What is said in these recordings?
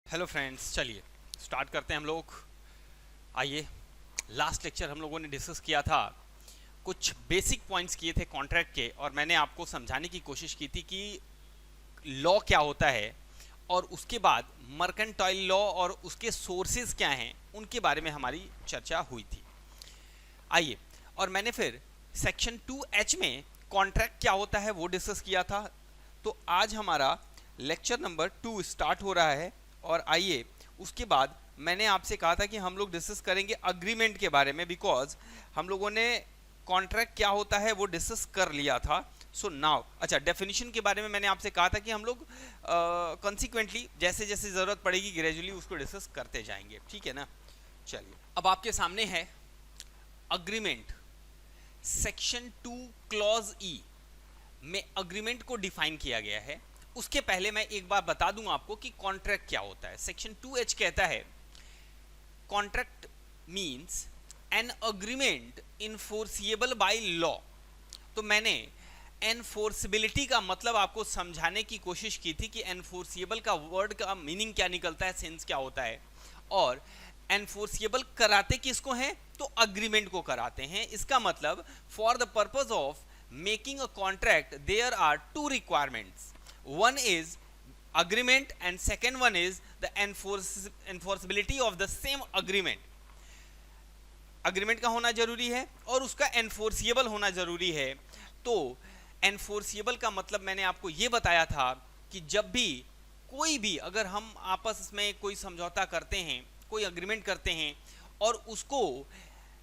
Hello friends, चलिए start करते हैं हम लोग। आइए, लास्ट लेक्चर हम लोगों ने डिस्कस किया था, कुछ बेसिक पॉइंट्स किए थे कॉन्ट्रैक्ट के, और मैंने आपको समझाने की कोशिश की थी कि लॉ क्या होता है और उसके बाद मर्केंटाइल लॉ और उसके सोर्सेज क्या हैं उनके बारे में हमारी चर्चा हुई थी। आइए, और मैंने फिर सेक्शन 2H में कॉन्ट्रैक्ट क्या होता है वो डिस्कस किया था। तो आज हमारा लेक्चर नंबर 2 स्टार्ट हो रहा है, और आइए उसके बाद मैंने आपसे कहा था कि हम लोग डिस्कस करेंगे अग्रीमेंट के बारे में, बिकॉज हम लोगों ने कॉन्ट्रैक्ट क्या होता है वो डिस्कस कर लिया था। सो नाउ अच्छा, डेफिनेशन के बारे में मैंने आपसे कहा था कि हम लोग कॉन्सिक्वेंटली जैसे जैसे ज़रूरत पड़ेगी ग्रेजुअली उसको डिस्कस करते जाएंगे, ठीक है ना। चलिए, अब आपके सामने है अग्रीमेंट। सेक्शन 2 क्लॉज ई में अग्रीमेंट को डिफाइन किया गया है। उसके पहले मैं एक बार बता दूं आपको कि कॉन्ट्रैक्ट क्या होता है। सेक्शन 2H कहता है contract means an agreement enforceable by law. तो मैंने एनफोर्सिबिलिटी का मतलब आपको समझाने की कोशिश की थी कि एनफोर्सिएबल का वर्ड का मीनिंग क्या निकलता है, सेंस क्या होता है, और एनफोर्सिएबल कराते किसको हैं, तो अग्रीमेंट को कराते हैं। इसका मतलब for the purpose of making a contract there are two requirements, one is agreement and second one is the enforceability of the same agreement। Agreement का होना जरूरी है और उसका एनफोर्सिएबल होना जरूरी है। तो एनफोर्सिएबल का मतलब मैंने आपको यह बताया था कि जब भी कोई भी, अगर हम आपस में कोई समझौता करते हैं, कोई अग्रीमेंट करते हैं और उसको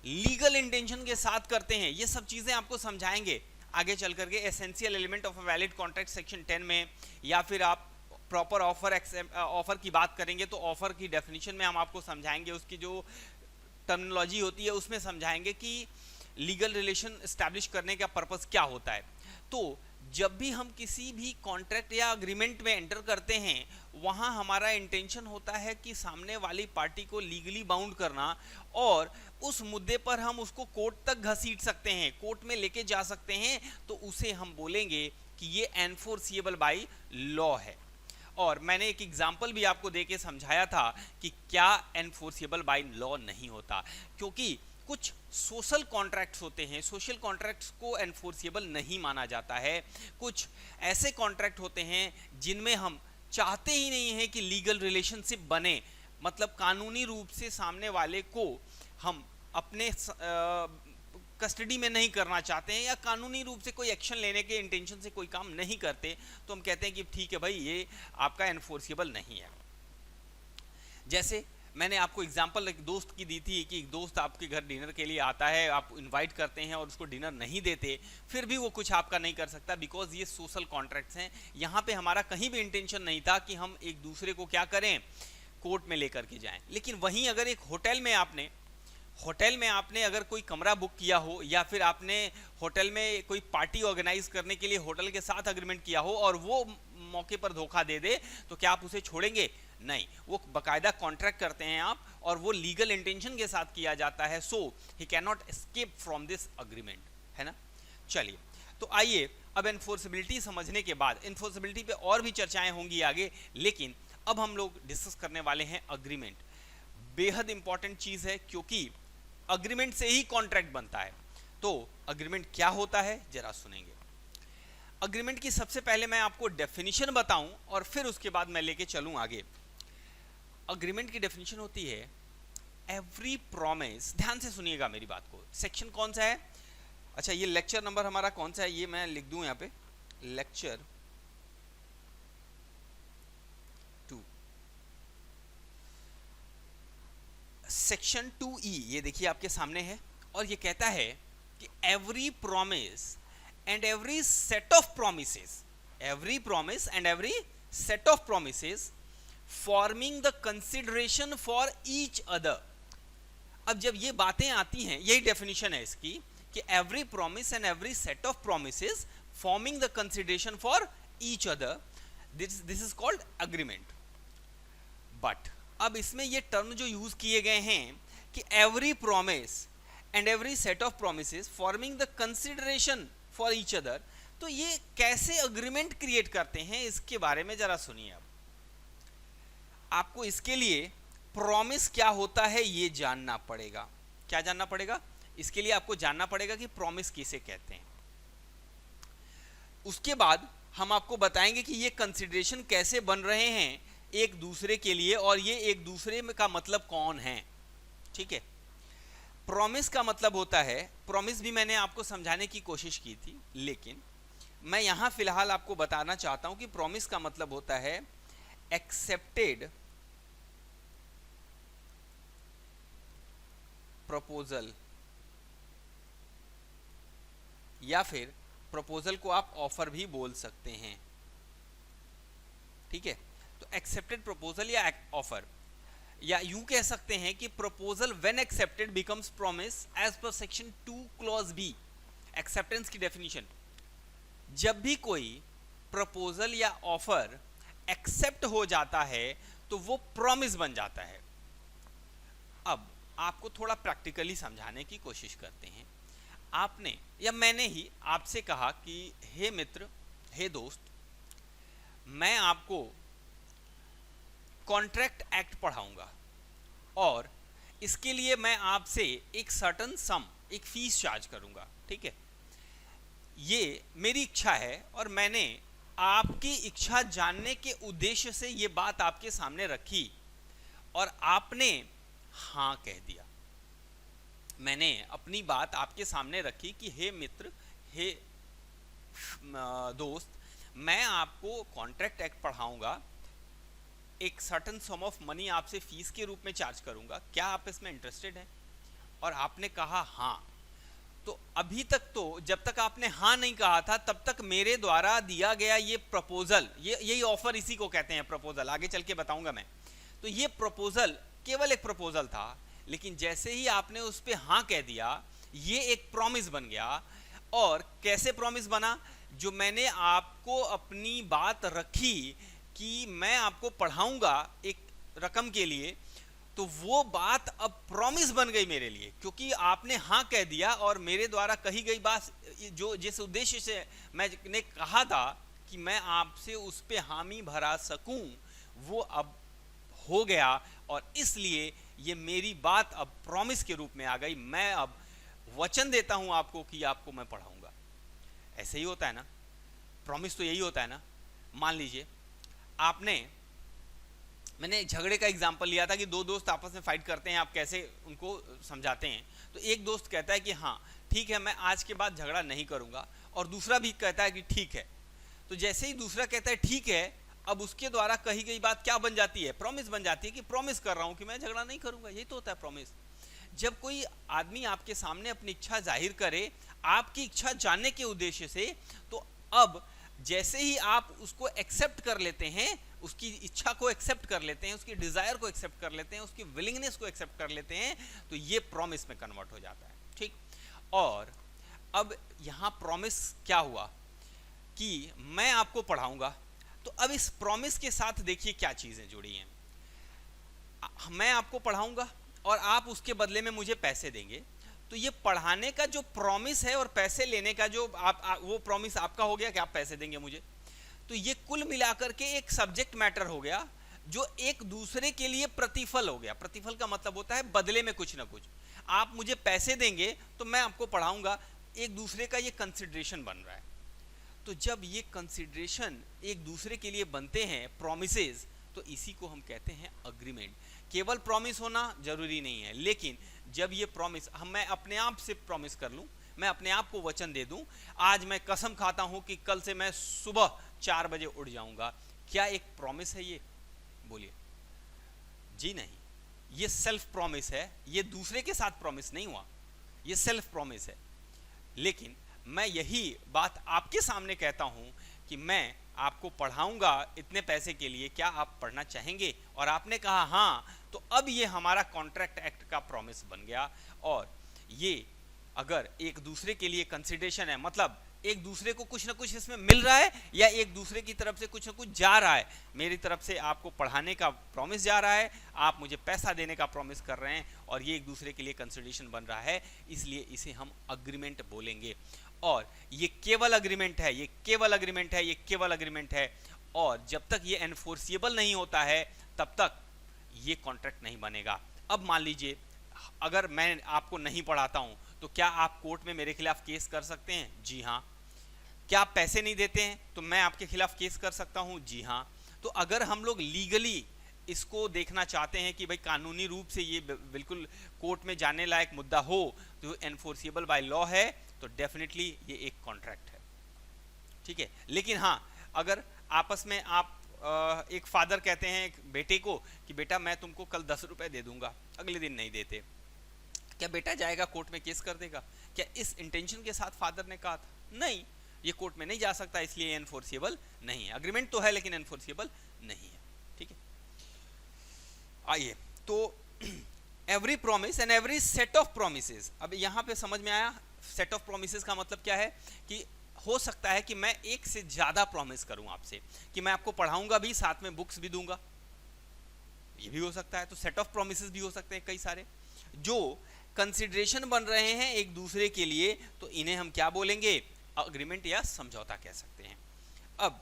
लीगल इंटेंशन के साथ करते हैं, ये सब चीजें आपको समझाएंगे आगे चल करके essential element of a valid contract section 10 में, या फिर आप प्रॉपर ऑफर की बात करेंगे तो ऑफर की डेफिनेशन में हम आपको समझाएंगे, उसकी जो टर्मिनोलॉजी होती है उसमें समझाएंगे कि लीगल रिलेशन एस्टैब्लिश करने का पर्पस क्या होता है। तो जब भी हम किसी भी कॉन्ट्रैक्ट या अग्रीमेंट में एंटर करते हैं, वहां हमारा इंटेंशन होता है कि सामने वाली पार्टी को लीगली बाउंड करना, और उस मुद्दे पर हम उसको कोर्ट तक घसीट सकते हैं, कोर्ट में लेके जा सकते हैं, तो उसे हम बोलेंगे कि ये एनफोर्सिएबल बाय लॉ है। और मैंने एक एग्जाम्पल भी आपको देके समझाया था कि क्या एनफोर्सिएबल बाय लॉ नहीं होता, क्योंकि कुछ सोशल कॉन्ट्रैक्ट्स होते हैं, सोशल कॉन्ट्रैक्ट्स को एनफोर्सिएबल नहीं माना जाता है। कुछ ऐसे कॉन्ट्रैक्ट होते हैं जिनमें हम चाहते ही नहीं है कि लीगल रिलेशनशिप बने, मतलब कानूनी रूप से सामने वाले को हम अपने कस्टडी में नहीं करना चाहते हैं, या कानूनी रूप से कोई एक्शन लेने के इंटेंशन से कोई काम नहीं करते, तो हम कहते हैं कि ठीक है भाई, ये आपका एनफोर्सिएबल नहीं है। जैसे मैंने आपको एग्जांपल एक दोस्त की दी थी कि एक दोस्त आपके घर डिनर के लिए आता है, आप इनवाइट करते हैं और उसको डिनर नहीं देते, फिर भी वो कुछ आपका नहीं कर सकता, बिकॉज ये सोशल कॉन्ट्रैक्ट्स हैं। यहाँ पे हमारा कहीं भी इंटेंशन नहीं था कि हम एक दूसरे को क्या करें, कोर्ट में लेकर के जाएं। लेकिन वहीं अगर एक होटल में आपने अगर कोई कमरा बुक किया हो, या फिर आपने होटल में कोई पार्टी ऑर्गेनाइज करने के लिए होटल के साथ अग्रीमेंट किया हो और वो मौके पर धोखा दे दे, तो क्या आप उसे छोड़ेंगे? नहीं, वो बकायदा कॉन्ट्रैक्ट करते हैं आप, और वो लीगल इंटेंशन के साथ किया जाता है। So he can not escape from this agreement, है ना। चलिए, तो आइए अब एनफोर्सिबिलिटी समझने के बाद, एनफोर्सिबिलिटी पे और भी चर्चाएं होंगी आगे, लेकिन अब हम लोग डिस्कस करने वाले हैं अग्रीमेंट। बेहद इंपॉर्टेंट चीज है, क्योंकि अग्रीमेंट से ही कॉन्ट्रैक्ट बनता है। तो अग्रीमेंट क्या होता है जरा सुनेंगे। अग्रीमेंट की सबसे पहले मैं आपको डेफिनेशन बताऊं और फिर उसके बाद मैं लेके चलूं आगे। अग्रीमेंट की डेफिनेशन होती है एवरी प्रॉमिस, ध्यान से सुनिएगा मेरी बात को। सेक्शन कौन सा है, अच्छा ये लेक्चर नंबर हमारा कौन सा है, ये मैं लिख दूं यहां पे, लेक्चर 2, सेक्शन 2E, ये देखिए आपके सामने है, और ये कहता है कि every promise and every set of promises, every promise and every set of promises forming the consideration for each other. अब जब ये बातें आती हैं, यही डेफिनेशन है इसकी, कि every promise and every set of promises forming the consideration for each other, this is called agreement. But अब इसमें ये टर्म जो यूज किए गए हैं कि every promise and every set of promises forming the consideration for each other, तो ये कैसे अग्रीमेंट क्रिएट करते हैं, इसके बारे में जरा सुनिए। अब आपको इसके लिए प्रॉमिस क्या होता है ये जानना पड़ेगा। क्या जानना पड़ेगा? इसके लिए आपको जानना पड़ेगा कि प्रॉमिस किसे कहते हैं। उसके बाद हम आपको बताएंगे कि ये कंसिडरेशन कैसे बन रहे हैं एक दूसरे के लिए, और ये एक दूसरे का मतलब कौन है। ठीक है, प्रॉमिस का मतलब होता है, प्रॉमिस भी मैंने आपको समझाने की कोशिश की थी, लेकिन मैं यहां फिलहाल आपको बताना चाहता हूं कि प्रॉमिस का मतलब होता है एक्सेप्टेड प्रपोजल, या फिर प्रपोजल को आप ऑफर भी बोल सकते हैं। ठीक है, तो एक्सेप्टेड प्रपोजल या ऑफर, या यूं कह सकते हैं कि proposal when accepted becomes promise as per section 2 clause B. Acceptance की डेफिनेशन, जब भी कोई प्रपोजल या ऑफर एक्सेप्ट हो जाता है तो वो प्रॉमिस बन जाता है। अब आपको थोड़ा प्रैक्टिकली समझाने की कोशिश करते हैं। आपने या मैंने ही आपसे कहा कि हे मित्र, हे दोस्त, मैं आपको कॉन्ट्रैक्ट एक्ट पढ़ाऊंगा और इसके लिए मैं आपसे एक सर्टन सम, एक फीस चार्ज करूंगा। ठीक है, ये मेरी इच्छा है और मैंने आपकी इच्छा जानने के उद्देश्य से ये बात आपके सामने रखी और आपने हाँ कह दिया। मैंने अपनी बात आपके सामने रखी कि हे मित्र, हे दोस्त, मैं आपको कॉन्ट्रैक्ट एक्ट पढ़ाऊंगा, एक सर्टन सम ऑफ मनी आपसे फीस के रूप में चार्ज करूंगा, क्या आप इसमें इंटरेस्टेड हैं? और आपने कहा हाँ। तो अभी तक तो जब तक आपने हाँ नहीं कहा था तब तक मेरे द्वारा दिया गया ये प्रपोजल, यही ऑफर, इसी को कहते हैं प्रपोजल, आगे चल के बताऊंगा मैं। तो ये प्रपोजल केवल एक प्रपोजल था, लेकिन जैसे ही आपने उस पर हाँ कह दिया ये एक प्रॉमिस बन गया। और कैसे प्रॉमिस बना? जो मैंने आपको अपनी बात रखी कि मैं आपको पढ़ाऊंगा एक रकम के लिए, तो वो बात अब प्रॉमिस बन गई मेरे लिए, क्योंकि आपने हाँ कह दिया और मेरे द्वारा कही गई बात, जो जिस उद्देश्य से मैंने कहा था कि मैं आपसे उस पे हामी भरा सकूं, वो अब हो गया और इसलिए ये मेरी बात अब प्रॉमिस के रूप में आ गई। मैं अब वचन देता हूं आपको कि आपको मैं पढ़ाऊंगा। ऐसे ही होता है ना, प्रॉमिस तो यही होता है ना। मान लीजिए मैंने एक झगड़े का एग्जांपल लिया था कि दो दोस्त आपस में फाइट करते हैं, आप कैसे उनको समझाते हैं। तो एक दोस्त कहता है कि हाँ ठीक है, मैं आज के बाद झगड़ा नहीं करूंगा, और दूसरा भी कहता है कि ठीक है। तो जैसे ही दूसरा कहता है ठीक है, अब उसके द्वारा कही गई बात क्या बन जाती है? प्रॉमिस बन जाती है कि प्रॉमिस कर रहा हूं कि मैं झगड़ा नहीं करूंगा। यही तो होता है प्रॉमिस। जब कोई आदमी आपके सामने अपनी इच्छा जाहिर करे आपकी इच्छा जानने के उद्देश्य से, तो अब जैसे ही आप उसको एक्सेप्ट कर लेते हैं, उसकी इच्छा को एक्सेप्ट कर लेते हैं, उसकी डिजायर को एक्सेप्ट कर लेते हैं, उसकी विलिंगनेस को एक्सेप्ट कर लेते हैं, तो ये प्रॉमिस में कन्वर्ट हो जाता है। ठीक, और अब यहां प्रॉमिस क्या हुआ कि मैं आपको पढ़ाऊंगा। तो अब इस प्रॉमिस के साथ देखिए क्या चीजें जुड़ी हैं। मैं आपको पढ़ाऊंगा और आप उसके बदले में मुझे पैसे देंगे। तो ये पढ़ाने का जो प्रॉमिस है और पैसे लेने का जो वो प्रॉमिस आपका हो गया कि आप पैसे देंगे मुझे। तो ये कुल मिलाकर के एक सब्जेक्ट मैटर हो गया जो एक दूसरे के लिए प्रतिफल हो गया। प्रतिफल का मतलब होता है बदले में कुछ ना कुछ। आप मुझे पैसे देंगे तो मैं आपको पढ़ाऊंगा, एक दूसरे का ये कंसिडरेशन बन रहा है। तो जब ये कंसिडरेशन एक दूसरे के लिए बनते हैं, प्रोमिसेस, तो इसी को हम कहते हैं अग्रीमेंट। केवल प्रॉमिस होना जरूरी नहीं है, लेकिन जब ये प्रॉमिस मैं अपने आप से प्रॉमिस कर लूं, मैं अपने आप को वचन दे दूं, आज मैं कसम खाता हूं कि कल से मैं सुबह 4 बजे उठ जाऊंगा, क्या एक प्रॉमिस है ये? बोलिए जी नहीं, ये सेल्फ प्रॉमिस है। ये दूसरे के साथ प्रॉमिस नहीं हुआ, ये सेल्फ प्रॉमिस है। लेकिन मैं यही बात आपके सामने कहता हूं कि मैं आपको पढ़ाऊंगा इतने पैसे के लिए, क्या आप पढ़ना चाहेंगे? और आपने कहा हाँ, तो अब ये हमारा कॉन्ट्रैक्ट एक्ट का प्रॉमिस बन गया। और ये अगर एक दूसरे के लिए कंसिडरेशन है, मतलब एक दूसरे को कुछ ना कुछ इसमें मिल रहा है या एक दूसरे की तरफ से कुछ ना कुछ जा रहा है। मेरी तरफ से आपको पढ़ाने का प्रॉमिस जा रहा है, आप मुझे पैसा देने का प्रॉमिस कर रहे हैं, और ये एक दूसरे के लिए कंसिडरेशन बन रहा है, इसलिए इसे हम अग्रीमेंट बोलेंगे। और ये केवल अग्रीमेंट है, ये केवल अग्रीमेंट है, ये केवल अग्रीमेंट है। और जब तक ये एनफोर्सिएबल नहीं होता है तब तक ये कॉन्ट्रैक्ट नहीं बनेगा। अब मान लीजिए अगर मैं आपको नहीं पढ़ाता हूं तो क्या आप कोर्ट में मेरे खिलाफ केस कर सकते हैं? जी हाँ। क्या आप पैसे नहीं देते हैं तो मैं आपके खिलाफ केस कर सकता हूं? जी हाँ। तो अगर हम लोग लीगली इसको देखना चाहते हैं कि भाई कानूनी रूप से ये बिल्कुल कोर्ट में जाने लायक मुद्दा हो तो एनफोर्सिएबल बाय लॉ है, तो डेफिनेटली ये एक कॉन्ट्रैक्ट है, ठीक है। लेकिन हाँ, अगर आपस में आप एक फादर कहते हैं एक बेटे को कि बेटा मैं तुमको कल 10 रुपए दे दूंगा, अगले दिन नहीं देते, क्या बेटा जाएगा कोर्ट में केस कर देगा? क्या इस इंटेंशन के साथ फादर ने कहा था? नहीं, ये कोर्ट में नहीं जा सकता, इसलिए एनफोर्सिएबल नहीं है। अग्रीमेंट तो है लेकिन एनफोर्सिएबल नहीं है, ठीक है। आइए, तो every promise and every set of promises, अब यहां पे समझ में आया सेट ऑफ प्रोमिसेस का मतलब क्या है कि हो सकता है कि मैं एक से ज्यादा प्रॉमिस करूं आपसे कि मैं आपको पढ़ाऊंगा भी, साथ में बुक्स भी दूंगा, ये भी हो सकता है। तो सेट ऑफ प्रोमिसेस भी हो सकते हैं कई सारे जो कंसिडरेशन बन रहे हैं एक दूसरे के लिए, तो इन्हें हम क्या बोलेंगे? अग्रीमेंट या समझौता कह सकते हैं। अब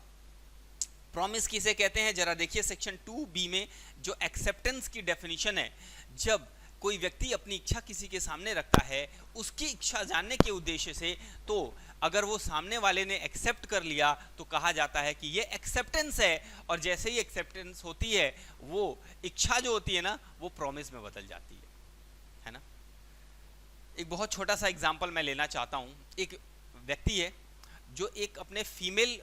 प्रॉमिस किसे कहते हैं जरा देखिए, सेक्शन 2B में जो एक्सेप्टेंस की डेफिनेशन है, जब कोई व्यक्ति अपनी इच्छा किसी के सामने रखता है उसकी इच्छा जानने के उद्देश्य से, तो अगर वो सामने वाले ने एक्सेप्ट कर लिया तो कहा जाता है कि ये एक्सेप्टेंस है, और जैसे ही एक्सेप्टेंस होती है वो इच्छा जो होती है ना वो प्रॉमिस में बदल जाती है ना। एक बहुत छोटा सा एग्जांपल मैं लेना चाहता हूं। एक व्यक्ति है जो एक अपने फीमेल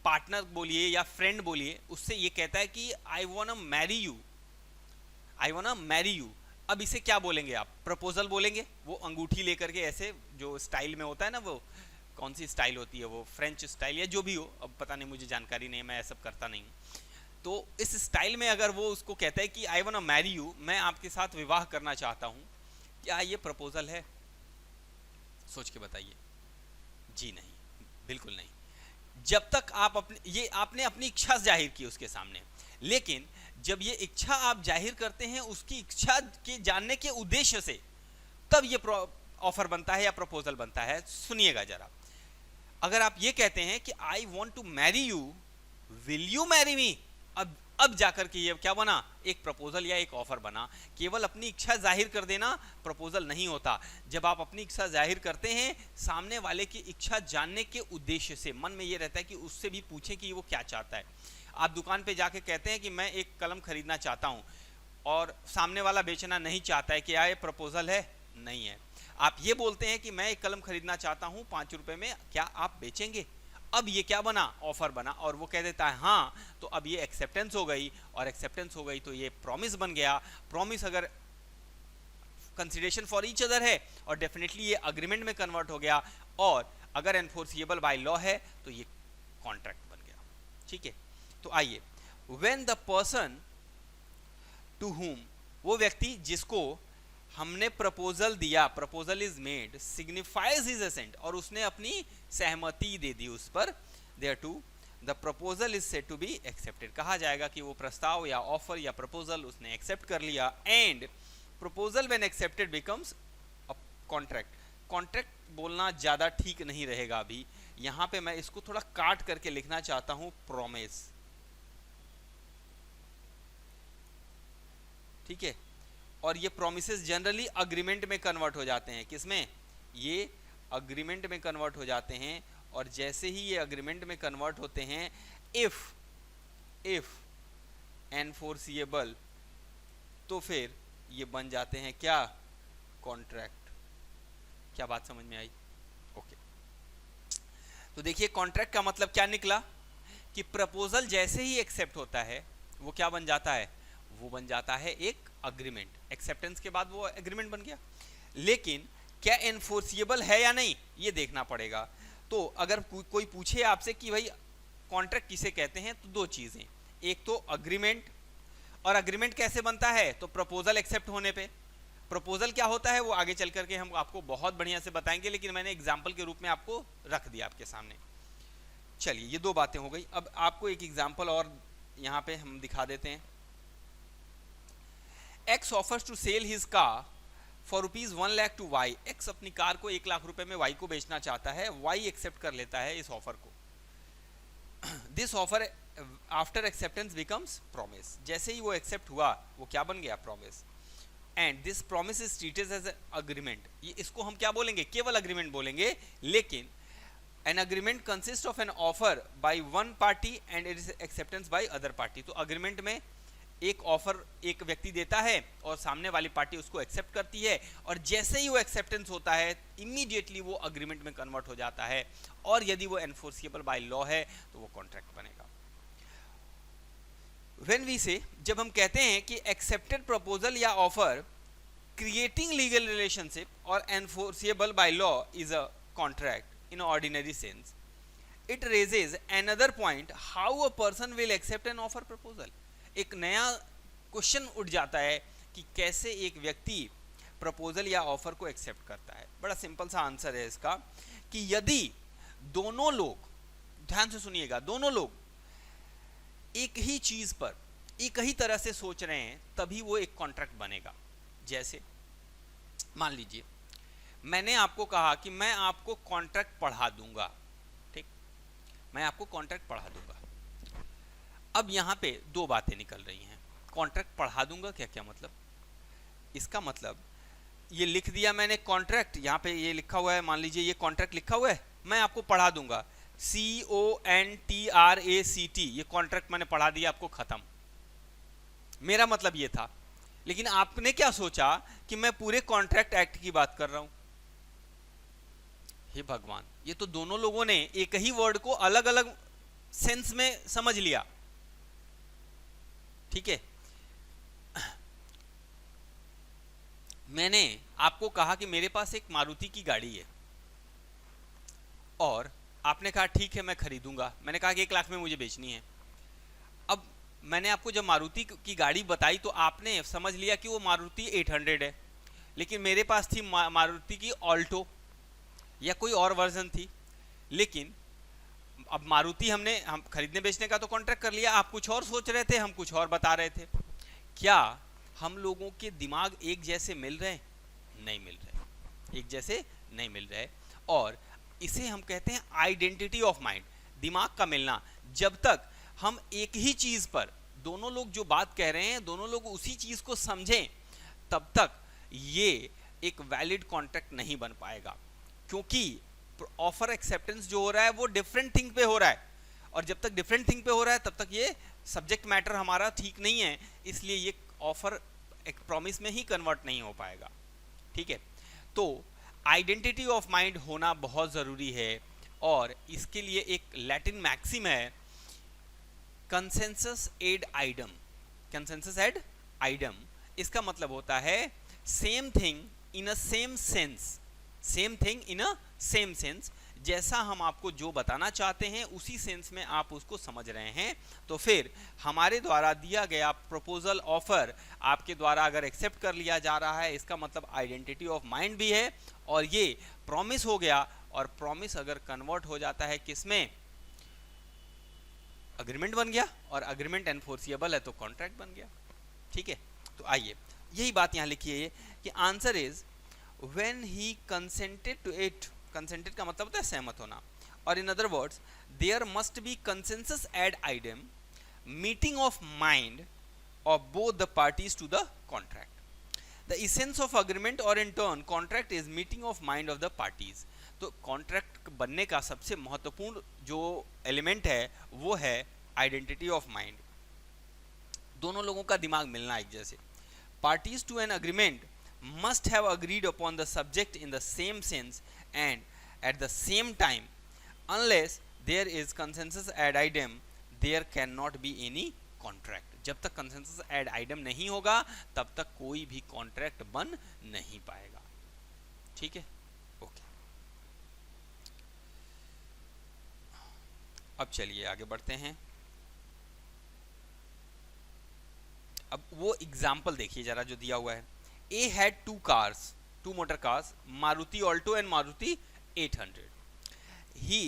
पार्टनर बोलिए या फ्रेंड बोलिए, उससे ये कहता है कि I want marry you, I want marry you. अब इसे क्या बोलेंगे आप? प्रपोजल बोलेंगे। वो अंगूठी लेकर के ऐसे जो स्टाइल में होता है ना, वो कौन सी स्टाइल होती है, वो फ्रेंच स्टाइल या जो भी हो, अब पता नहीं, मुझे जानकारी नहीं, मैं ऐसा करता नहीं हूँ। तो इस स्टाइल में अगर वो उसको कहता है कि आई वांट मैरी यू, मैं आपके साथ विवाह करना चाहता हूँ, क्या ये प्रपोजल है? सोच के बताइए। जी नहीं, बिल्कुल नहीं। जब तक आप आपने अपनी इच्छा जाहिर की उसके सामने, लेकिन जब ये इच्छा आप जाहिर करते हैं उसकी इच्छा के जानने के उद्देश्य से, तब ये ऑफर बनता है या प्रपोजल बनता है। सुनिएगा जरा, अगर आप ये कहते हैं कि I want to marry you, will you marry me, अब जाकर के ये क्या बना? एक प्रपोजल या एक ऑफर बना। केवल अपनी इच्छा जाहिर कर देना प्रपोजल नहीं होता। जब आप अपनी इच्छा जाहिर करते हैं सामने वाले की इच्छा जानने के उद्देश्य से, मन में ये रहता है कि उससे भी पूछें कि वो क्या चाहता है। आप दुकान पे जाके कहते हैं कि मैं एक कलम खरीदना चाहता हूं, और सामने वाला बेचना नहीं चाहता है, क्या ये प्रपोजल है? नहीं है। आप ये बोलते हैं कि मैं एक कलम खरीदना चाहता हूं 5 रुपए में, क्या आप बेचेंगे? अब ये क्या बना? ऑफर बना, और वो कह देता है हाँ, तो अब ये एक्सेप्टेंस हो गई, और एक्सेप्टेंस हो गई तो ये प्रॉमिस बन गया। प्रॉमिस अगर कंसिडरेशन फॉर ईच अदर है, और डेफिनेटली ये अग्रीमेंट में कन्वर्ट हो गया, और अगर एनफोर्सिएबल बाय लॉ है तो ये कॉन्ट्रैक्ट बन गया, ठीक है। तो आइए, when the person to whom, वो व्यक्ति जिसको हमने प्रपोजल दिया, proposal is made, signifies his assent, और उसने अपनी सहमति दे दी उस पर, thereto the proposal is said to be accepted, कहा जाएगा कि वो प्रस्ताव या ऑफर या प्रपोजल उसने एक्सेप्ट कर लिया। And proposal when accepted becomes a contract. Contract बोलना ज्यादा ठीक नहीं रहेगा, अभी यहां पे मैं इसको थोड़ा काट करके लिखना चाहता हूं, प्रॉमिस, ठीक है। और ये प्रोमिसेस जनरली अग्रीमेंट में कन्वर्ट हो जाते हैं, किसमें? ये अग्रीमेंट में कन्वर्ट हो जाते हैं, और जैसे ही ये अग्रीमेंट में कन्वर्ट होते हैं, इफ एनफोर्सिएबल, तो फिर ये बन जाते हैं क्या? कॉन्ट्रैक्ट। क्या बात समझ में आई? ओके। तो देखिए कॉन्ट्रैक्ट का मतलब क्या निकला कि प्रपोजल जैसे ही एक्सेप्ट होता है वो क्या बन जाता है? वो बन जाता है एक अग्रीमेंट। एक्सेप्टेंस के बाद वो एग्रीमेंट बन गया। लेकिन क्या एनफोर्सिएबल है या नहीं, ये देखना पड़ेगा। तो अगर कोई पूछे आपसे कि भाई कॉन्ट्रैक्ट किसे कहते हैं, तो दो चीजें, एक तो अग्रीमेंट, और अग्रीमेंट कैसे बनता है? तो प्रपोजल एक्सेप्ट होने पे। प्रपोजल क्या होता है वो आगे चल करके हम आपको बहुत बढ़िया से बताएंगे, लेकिन मैंने एग्जाम्पल के रूप में आपको रख दिया आपके सामने। चलिए, ये दो बातें हो गई। अब आपको एक एग्जाम्पल और यहाँ पे हम दिखा देते हैं। X offers to sell his car for rupees 1 lakh to Y. X अपनी कार को 1 लाख रुपए में Y को बेचना चाहता है। Y एक्सेप्ट कर लेता है इस ऑफर को। This offer after acceptance becomes promise. जैसे ही वो एक्सेप्ट हुआ वो क्या बन गया, promise. And this promise is treated as agreement. ये इसको हम क्या बोलेंगे, केवल अग्रीमेंट बोलेंगे। लेकिन an agreement consist of an offer by one party and it is acceptance by other party. तो अग्रीमेंट में एक ऑफर एक व्यक्ति देता है और सामने वाली पार्टी उसको एक्सेप्ट करती है, और जैसे ही वो एक्सेप्टेंस होता है इमीडिएटली वो अग्रीमेंट में कन्वर्ट हो जाता है, और यदि वो एनफोर्सिएबल बाय लॉ है तो वो कॉन्ट्रैक्ट बनेगा। व्हेन वी से, जब हम कहते हैं कि एक्सेप्टेड प्रपोजल या ऑफर क्रिएटिंग लीगल रिलेशनशिप और enforceable by law is a contract in ordinary sense, it raises another point how a person will accept an offer proposal. एक नया क्वेश्चन उठ जाता है कि कैसे एक व्यक्ति प्रपोजल या ऑफर को एक्सेप्ट करता है। बड़ा सिंपल सा आंसर है इसका कि यदि दोनों लोग, ध्यान से सुनिएगा, दोनों लोग एक ही चीज पर एक ही तरह से सोच रहे हैं तभी वो एक कॉन्ट्रैक्ट बनेगा। जैसे मान लीजिए मैंने आपको कहा कि मैं आपको कॉन्ट्रैक्ट पढ़ा दूंगा, ठीक, मैं आपको कॉन्ट्रैक्ट पढ़ा दूंगा। अब यहां पे दो बातें निकल रही हैं। कॉन्ट्रैक्ट पढ़ा दूंगा क्या क्या मतलब, इसका मतलब ये लिख दिया मैंने कॉन्ट्रैक्ट, यहां पे ये लिखा हुआ है, मान लीजिए ये कॉन्ट्रैक्ट लिखा हुआ है, मैं आपको पढ़ा दूंगा, CONTRACT, ये कॉन्ट्रैक्ट मैंने पढ़ा दिया आपको, खत्म। मेरा मतलब ये था, लेकिन आपने क्या सोचा कि मैं पूरे कॉन्ट्रैक्ट एक्ट की बात कर रहा हूं। हे भगवान, ये तो दोनों लोगों ने एक ही वर्ड को अलग अलग सेंस में समझ लिया, ठीक है। मैंने आपको कहा कि मेरे पास एक मारुति की गाड़ी है, और आपने कहा ठीक है मैं खरीदूंगा। मैंने कहा कि 1 लाख में मुझे बेचनी है। अब मैंने आपको जब मारुति की गाड़ी बताई तो आपने समझ लिया कि वो मारुति 800 है, लेकिन मेरे पास थी मारुति की ऑल्टो या कोई और वर्जन थी। लेकिन अब मारुति हम खरीदने बेचने का तो कॉन्ट्रैक्ट कर लिया, आप कुछ और सोच रहे थे, हम कुछ और बता रहे थे। क्या हम लोगों के दिमाग एक जैसे मिल रहे? नहीं मिल रहे, एक जैसे नहीं मिल रहे। और इसे हम कहते हैं आइडेंटिटी ऑफ माइंड, दिमाग का मिलना। जब तक हम एक ही चीज पर, दोनों लोग जो बात कह रहे हैं दोनों लोग उसी चीज को समझें, तब तक ये एक वैलिड कॉन्ट्रैक्ट नहीं बन पाएगा, क्योंकि ऑफर एक्सेप्टेंस जो हो रहा है वो डिफरेंट थिंग पे हो रहा है, और जब तक डिफरेंट थिंग पे हो रहा है तब तक ये सब्जेक्ट मैटर हमारा ठीक नहीं है, इसलिए ये ऑफर एक प्रॉमिस में ही कन्वर्ट नहीं हो पाएगा, ठीक है। तो आइडेंटिटी ऑफ माइंड होना बहुत जरूरी है, और इसके लिए एक लैटिन मैक्सिम है, consensus ad idem. Consensus ad idem, इसका मतलब होता है same thing in a same sense, same thing in a same sense. जैसा हम आपको जो बताना चाहते हैं उसी सेंस में आप उसको समझ रहे हैं, तो फिर हमारे द्वारा दिया गया प्रपोजल ऑफर आपके द्वारा अगर एक्सेप्ट कर लिया जा रहा है, इसका मतलब आइडेंटिटी ऑफ माइंड भी है, और ये प्रॉमिस हो गया। और प्रॉमिस अगर कन्वर्ट हो जाता है किसमें, अग्रीमेंट बन गया, और अग्रीमेंट एनफोर्सिएबल है तो कॉन्ट्रैक्ट बन गया, ठीक है। तो आइए, यही बात यहां लिखी है कि answer is when he consented to it. Consented का मतलब होता है सहमत होना, और in other words there must be consensus ad idem, meeting of mind of both the parties to the contract. The essence of agreement और in turn contract is meeting of mind of the parties. तो contract बनने का सबसे महत्वपूर्ण जो element है वो है आइडेंटिटी ऑफ माइंड, दोनों लोगों का दिमाग मिलना एक जैसे। Parties to an agreement must have agreed upon the subject in the same sense and at the same time. Unless there is consensus ad idem, there cannot be any contract. जब तक consensus ad idem नहीं होगा तब तक कोई भी contract बन नहीं पाएगा, ठीक है। ओके, अब चलिए आगे बढ़ते हैं। अब वो एग्जाम्पल देखिए जरा जो दिया हुआ है। A had two motor cars, Maruti Alto and Maruti 800. He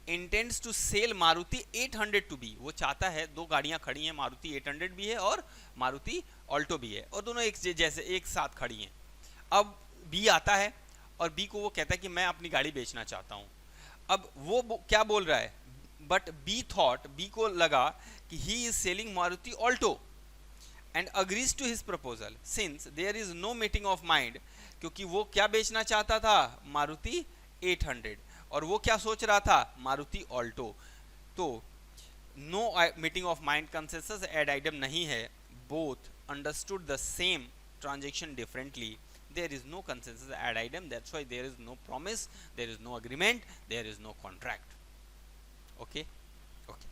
intends to sell Maruti 800 to B. वो चाहता है, दो गाड़ियां खड़ी हैं, Maruti 800 भी है और Maruti Alto भी है, और दोनों एक जैसे एक साथ खड़ी हैं। अब B आता है और B को वो कहता है कि मैं अपनी गाड़ी बेचना चाहता हूँ। अब वो क्या बोल रहा है, बट बी थॉट, बी को लगा कि he is selling Maruti Alto and agrees to his proposal since there is no meeting of mind, क्योंकि वो क्या बेचना चाहता था, मारुति 800, और वो क्या सोच रहा था, मारुति ऑल्टो। तो no meeting of mind, consensus ad idem नहीं है, both understood the same transaction differently, there is no consensus ad item, that's why there is no promise, there is no agreement, there is no contract. okay okay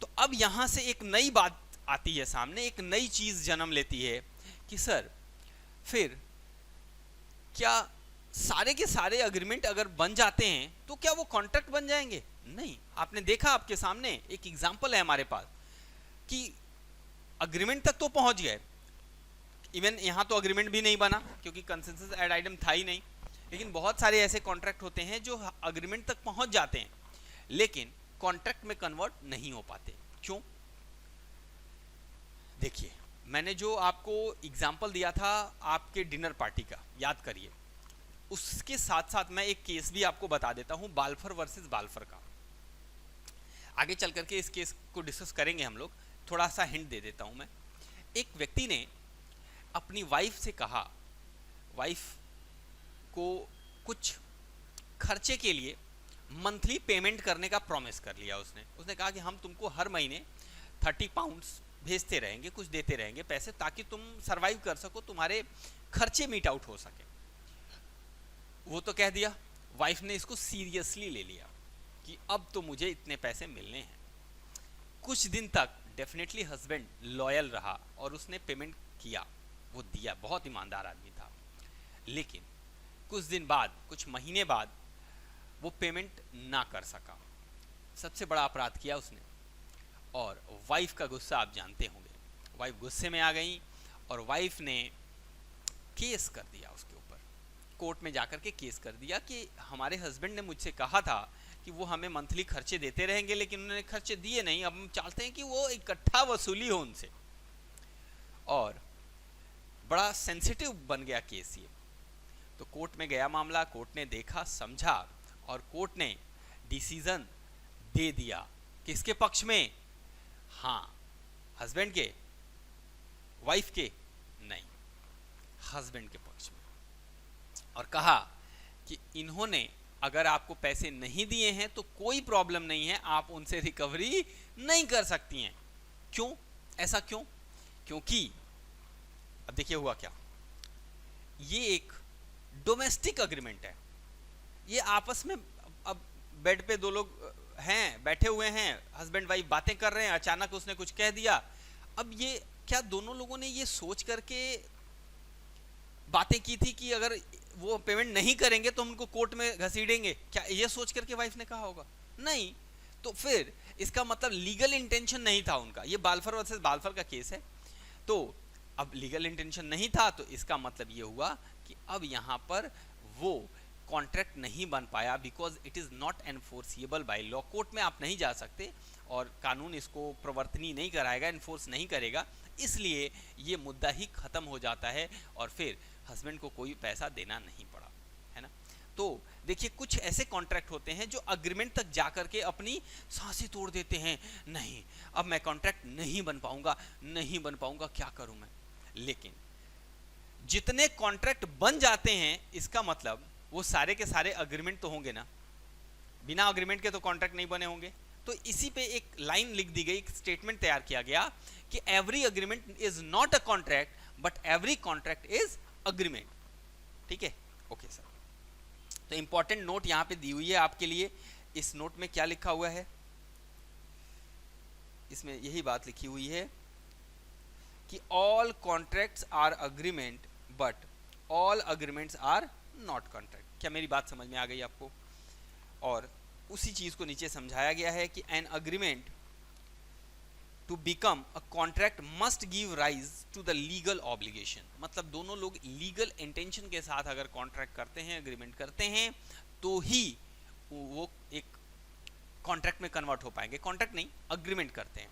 तो अब यहां से एक नई बात आती है सामने, एक नई चीज जन्म लेती है कि सर फिर क्या सारे के सारे अग्रीमेंट अगर बन जाते हैं तो क्या वो कॉन्ट्रैक्ट बन जाएंगे? नहीं। आपने देखा, आपके सामने एक एग्जांपल है हमारे पास कि अग्रीमेंट तक तो पहुंच गए, इवन यहां तो अग्रीमेंट भी नहीं बना क्योंकि कंसेंसस एड आइटम था ही नहीं, लेकिन बहुत सारे ऐसे कॉन्ट्रैक्ट होते हैं जो अग्रीमेंट तक पहुंच जाते हैं लेकिन कॉन्ट्रैक्ट में कन्वर्ट नहीं हो पाते। क्यों? देखिए, मैंने जो आपको एग्जाम्पल दिया था आपके डिनर पार्टी का, याद करिए, उसके साथ साथ मैं एक केस भी आपको बता देता हूं, बाल्फर वर्सेस बाल्फर का। आगे चल करके इस केस को डिस्कस करेंगे हम लोग, थोड़ा सा हिंट दे देता हूं मैं। एक व्यक्ति ने अपनी वाइफ से कहा, वाइफ को कुछ खर्चे के लिए मंथली पेमेंट करने का प्रॉमिस कर लिया उसने कहा कि हम तुमको हर महीने 30 पाउंड्स भेजते रहेंगे, कुछ देते रहेंगे पैसे, ताकि तुम सरवाइव कर सको, तुम्हारे खर्चे मीट आउट हो सके। वो तो कह दिया, वाइफ ने इसको सीरियसली ले लिया कि अब तो मुझे इतने पैसे मिलने हैं। कुछ दिन तक डेफिनेटली हस्बैंड लॉयल रहा और उसने पेमेंट किया, वो दिया, बहुत ईमानदार आदमी था। लेकिन कुछ दिन बाद, कुछ महीने बाद वो पेमेंट ना कर सका, सबसे बड़ा अपराध किया उसने। और वाइफ का गुस्सा आप जानते होंगे, वाइफ गुस्से में आ गई और वाइफ ने केस कर दिया उसके ऊपर, कोर्ट में जाकर के केस कर दिया कि हमारे हस्बैंड ने मुझसे कहा था कि वो हमें मंथली खर्चे देते रहेंगे लेकिन उन्होंने खर्चे दिए नहीं, अब हम चाहते हैं कि वो इकट्ठा वसूली हो उनसे। और बड़ा सेंसिटिव बन गया केस ये। तो कोर्ट में गया मामला, कोर्ट ने देखा, समझा और कोर्ट ने डिसीजन दे दिया किसके पक्ष में? हाँ, हस्बैंड के, वाइफ के नहीं, हस्बैंड के पक्ष में। और कहा कि इन्होंने अगर आपको पैसे नहीं दिए हैं तो कोई प्रॉब्लम नहीं है, आप उनसे रिकवरी नहीं कर सकती हैं। क्यों? ऐसा क्यों? क्योंकि अब देखिए हुआ क्या, ये एक डोमेस्टिक अग्रीमेंट है, ये आपस में, अब बेड पे दो लोग हैं, बैठे हुए हैं, हस्बैंड वाइफ बातें कर रहे हैं, अचानक उसने कुछ कह दिया। अब ये क्या दोनों लोगों ने ये सोच करके बातें की थी कि अगर वो पेमेंट नहीं करेंगे तो हम उनको कोर्ट में घसीटेंगे? क्या ये सोच करके वाइफ ने कहा होगा? नहीं। तो फिर इसका मतलब लीगल इंटेंशन नहीं था उनका। ये बाल्फर वर्सेस बाल्फर का केस है, तो अब लीगल इंटेंशन नहीं था, तो इसका मतलब ये हुआ कि अब यहाँ पर वो कॉन्ट्रैक्ट नहीं बन पाया, because it is not enforceable by law. Court में आप नहीं जा सकते और कानून इसको प्रवर्तनी नहीं कराएगा, एनफोर्स नहीं करेगा, इसलिए ये मुद्दा ही खत्म हो जाता है और फिर हस्बैंड को कोई पैसा देना नहीं पड़ा, है ना। तो देखिए, कुछ ऐसे कॉन्ट्रैक्ट होते हैं जो अग्रीमेंट तक जा करके अपनी सांसें तोड़ देते हैं, नहीं अब मैं कॉन्ट्रैक्ट नहीं बन पाऊंगा, क्या करूं मैं। लेकिन जितने कॉन्ट्रैक्ट बन जाते हैं, इसका मतलब वो सारे के सारे अग्रीमेंट तो होंगे ना, बिना अग्रीमेंट के तो कॉन्ट्रैक्ट नहीं बने होंगे। तो इसी पे एक लाइन लिख दी गई, एक स्टेटमेंट तैयार किया गया कि every agreement is not a contract but every contract is agreement. ठीक है, ओके सर। तो इंपॉर्टेंट नोट यहां पे दी हुई है आपके लिए। इस नोट में क्या लिखा हुआ है? इसमें यही बात लिखी हुई है कि all contracts are agreement but all agreements are not contract. क्या मेरी बात समझ में आ गई आपको? और उसी चीज को नीचे समझाया गया है कि an agreement to become a contract must give rise to the legal obligation. मतलब दोनों लोग लीगल इंटेंशन के साथ अगर कॉन्ट्रैक्ट करते हैं, अग्रीमेंट करते हैं, तो ही वो एक कॉन्ट्रैक्ट में कन्वर्ट हो पाएंगे। कॉन्ट्रैक्ट नहीं, अग्रीमेंट करते हैं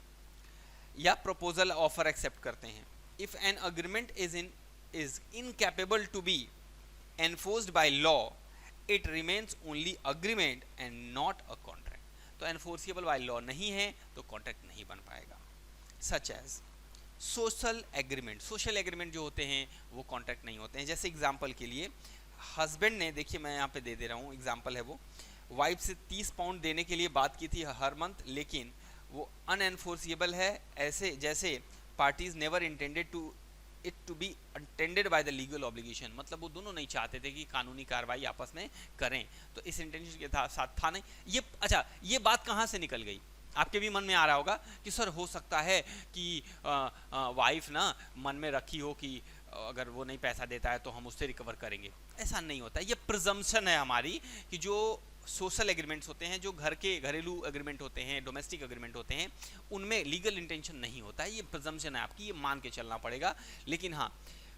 या प्रपोजल ऑफर एक्सेप्ट करते हैं। If an agreement is incapable to be enforced by law, it remains only agreement and not a contract. तो तो एनफोर्सिबल बाय लॉ नहीं है तो कॉन्ट्रैक्ट नहीं बन पाएगा। Such as social agreement, social agreement जो होते हैं वो कॉन्ट्रैक्ट नहीं होते हैं। जैसे एग्जांपल के लिए हस्बैंड ने, देखिए मैं यहाँ पे दे दे रहा हूँ एग्जांपल है वो, वाइफ से 30 पाउंड देने के लिए बात की थी हर मंथ, लेकिन वो अनएनफोर्सिबल है, ऐसे जैसे parties never intended to it to be attended by the legal obligation, मतलब वो दोनों नहीं चाहते थे कि कानूनी कार्रवाई आपस में करें, तो इस इंटेंशन के साथ था नहीं ये। अच्छा, ये बात कहाँ से निकल गई? आपके भी मन में आ रहा होगा कि सर हो सकता है कि वाइफ ना मन में रखी हो कि अगर वो नहीं पैसा देता है तो हम उससे रिकवर करेंगे। ऐसा नहीं होता, ये प्रिजम्पशन है हमारी कि जो सोशल एग्रीमेंट्स होते हैं, जो घर के घरेलू एग्रीमेंट होते हैं, डोमेस्टिक एग्रीमेंट होते हैं, उनमें लीगल इंटेंशन नहीं होता है। ये प्रिजम्पशन है आपकी, ये मान के चलना पड़ेगा। लेकिन हाँ,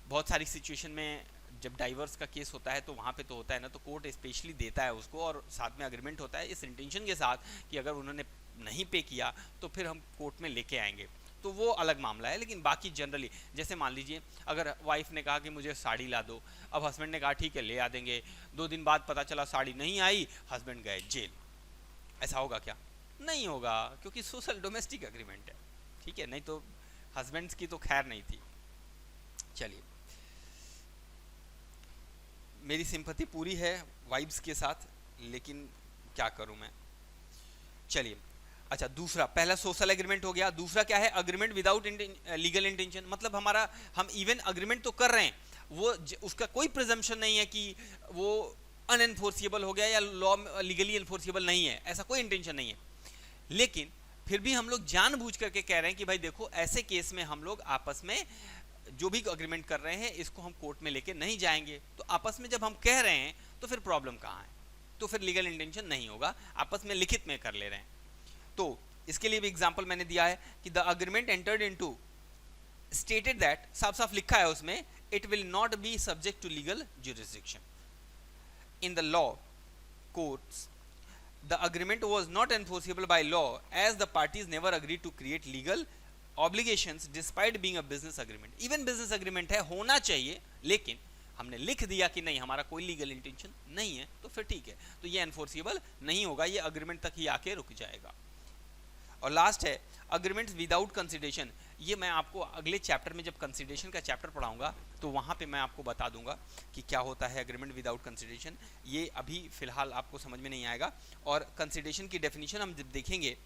बहुत सारी सिचुएशन में जब डाइवर्स का केस होता है तो वहाँ पे तो होता है ना, तो कोर्ट स्पेशली देता है उसको, और साथ में अग्रीमेंट होता है इस इंटेंशन के साथ कि अगर उन्होंने नहीं पे किया तो फिर हम कोर्ट में लेके आएंगे, तो वो अलग मामला है। लेकिन बाकी जनरली, जैसे मान लीजिए अगर वाइफ ने कहा कि मुझे साड़ी ला दो, अब हस्बैंड ने कहा ठीक है ले आ देंगे, 2 दिन बाद पता चला साड़ी नहीं आई, हस्बैंड गए जेल, ऐसा होगा क्या? नहीं होगा, क्योंकि सोशल डोमेस्टिक एग्रीमेंट है, ठीक है। नहीं तो हस्बैंड्स की तो खैर नहीं थी। चलिए, मेरी सिंपैथी पूरी है वाइब्स के साथ, लेकिन क्या करूं मैं। चलिए, अच्छा दूसरा, पहला सोशल एग्रीमेंट हो गया, दूसरा क्या है? अग्रीमेंट विदाउट लीगल इंटेंशन, मतलब हमारा हम इवन अग्रीमेंट तो कर रहे हैं, वो उसका कोई प्रिजम्पशन नहीं है कि वो अनएनफोर्सिबल हो गया या लॉ लीगली एनफोर्सिबल नहीं है, ऐसा कोई इंटेंशन नहीं है। लेकिन फिर भी हम लोग जानबूझ करके कह रहे हैं कि भाई देखो, ऐसे केस में हम लोग आपस में जो भी अग्रीमेंट कर रहे हैं इसको हम कोर्ट में लेके नहीं जाएंगे। तो आपस में जब हम कह रहे हैं तो फिर प्रॉब्लम कहाँ है? तो फिर लीगल इंटेंशन नहीं होगा, आपस में लिखित में कर ले रहे हैं। तो इसके लिए भी एग्जांपल मैंने दिया है कि the agreement entered into stated that, साफ साफ लिखा है उसमें, it will not be subject to legal jurisdiction in the law courts. The agreement was not enforceable by law as the parties never agree to create legal obligations despite being a business agreement. Even business agreement है, होना चाहिए, लेकिन हमने लिख दिया कि नहीं हमारा कोई लीगल इंटेंशन नहीं है, तो फिर ठीक है, तो ये एनफोर्सिबल नहीं होगा, ये अग्रीमेंट तक ही आके रुक जाएगा। और लास्ट है अग्रीमेंट्स विदाउट कंसिडरेशन। ये मैं आपको अगले चैप्टर में जब कंसिडरेशन का चैप्टर पढ़ाऊंगा तो वहाँ पे मैं आपको बता दूंगा कि क्या होता है अग्रीमेंट विदाउट कंसिडरेशन। ये अभी फिलहाल आपको समझ में नहीं आएगा। और कंसिडरेशन की डेफिनेशन हम जब देखेंगे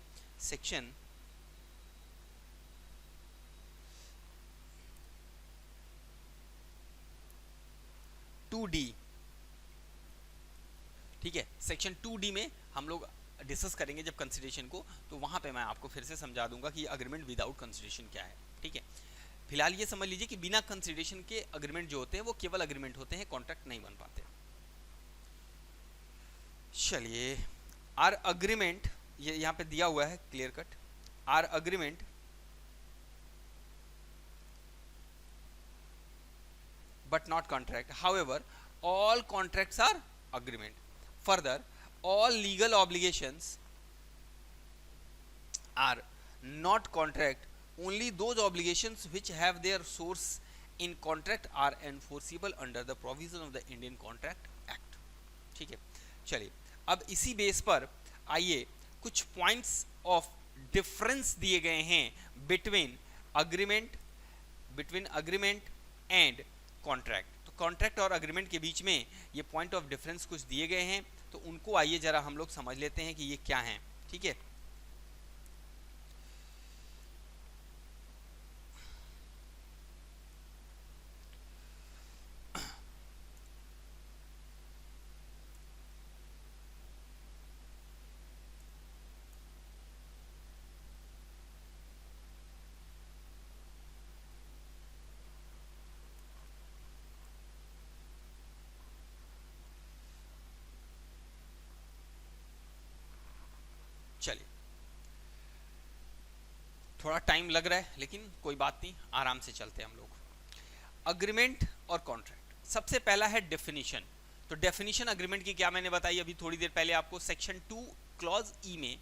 सेक्शन 2D, ठीक है, सेक्शन 2D में हम लोग डिस्कस करेंगे जब कंसिडरेशन को, तो वहां पे मैं आपको फिर से समझा दूंगा कि अग्रीमेंट विदाउट कंसिडरेशन क्या है, ठीक है। फिलहाल ये समझ लीजिए कि बिना कंसिडरेशन के अग्रीमेंट जो होते हैं वो केवल अग्रीमेंट होते हैं, कॉन्ट्रैक्ट नहीं बन पाते। चलिए, आर अग्रीमेंट, ये यहाँ पे दिया हुआ है clear cut, are agreement but not contract. However, all contracts are agreement. Further, all legal obligations are not contract. Only those obligations which have their source in contract are enforceable under the provision of the Indian Contract Act. ठीक है, चलिए अब इसी base पर आइए कुछ points of difference दिए गए हैं बिटवीन अग्रीमेंट एंड कॉन्ट्रैक्ट। तो कॉन्ट्रैक्ट और अग्रीमेंट के बीच में ये पॉइंट ऑफ डिफरेंस कुछ दिए गए हैं, तो उनको आइए जरा हम लोग समझ लेते हैं कि ये क्या हैं, ठीक है। चलिए, थोड़ा टाइम लग रहा है लेकिन कोई बात नहीं, आराम से चलते हैं हम लोग। अग्रीमेंट और कॉन्ट्रैक्ट, सबसे पहला है डेफिनेशन। तो डेफिनेशन अग्रीमेंट की क्या मैंने बताई अभी थोड़ी देर पहले आपको, सेक्शन 2 क्लॉज ई में,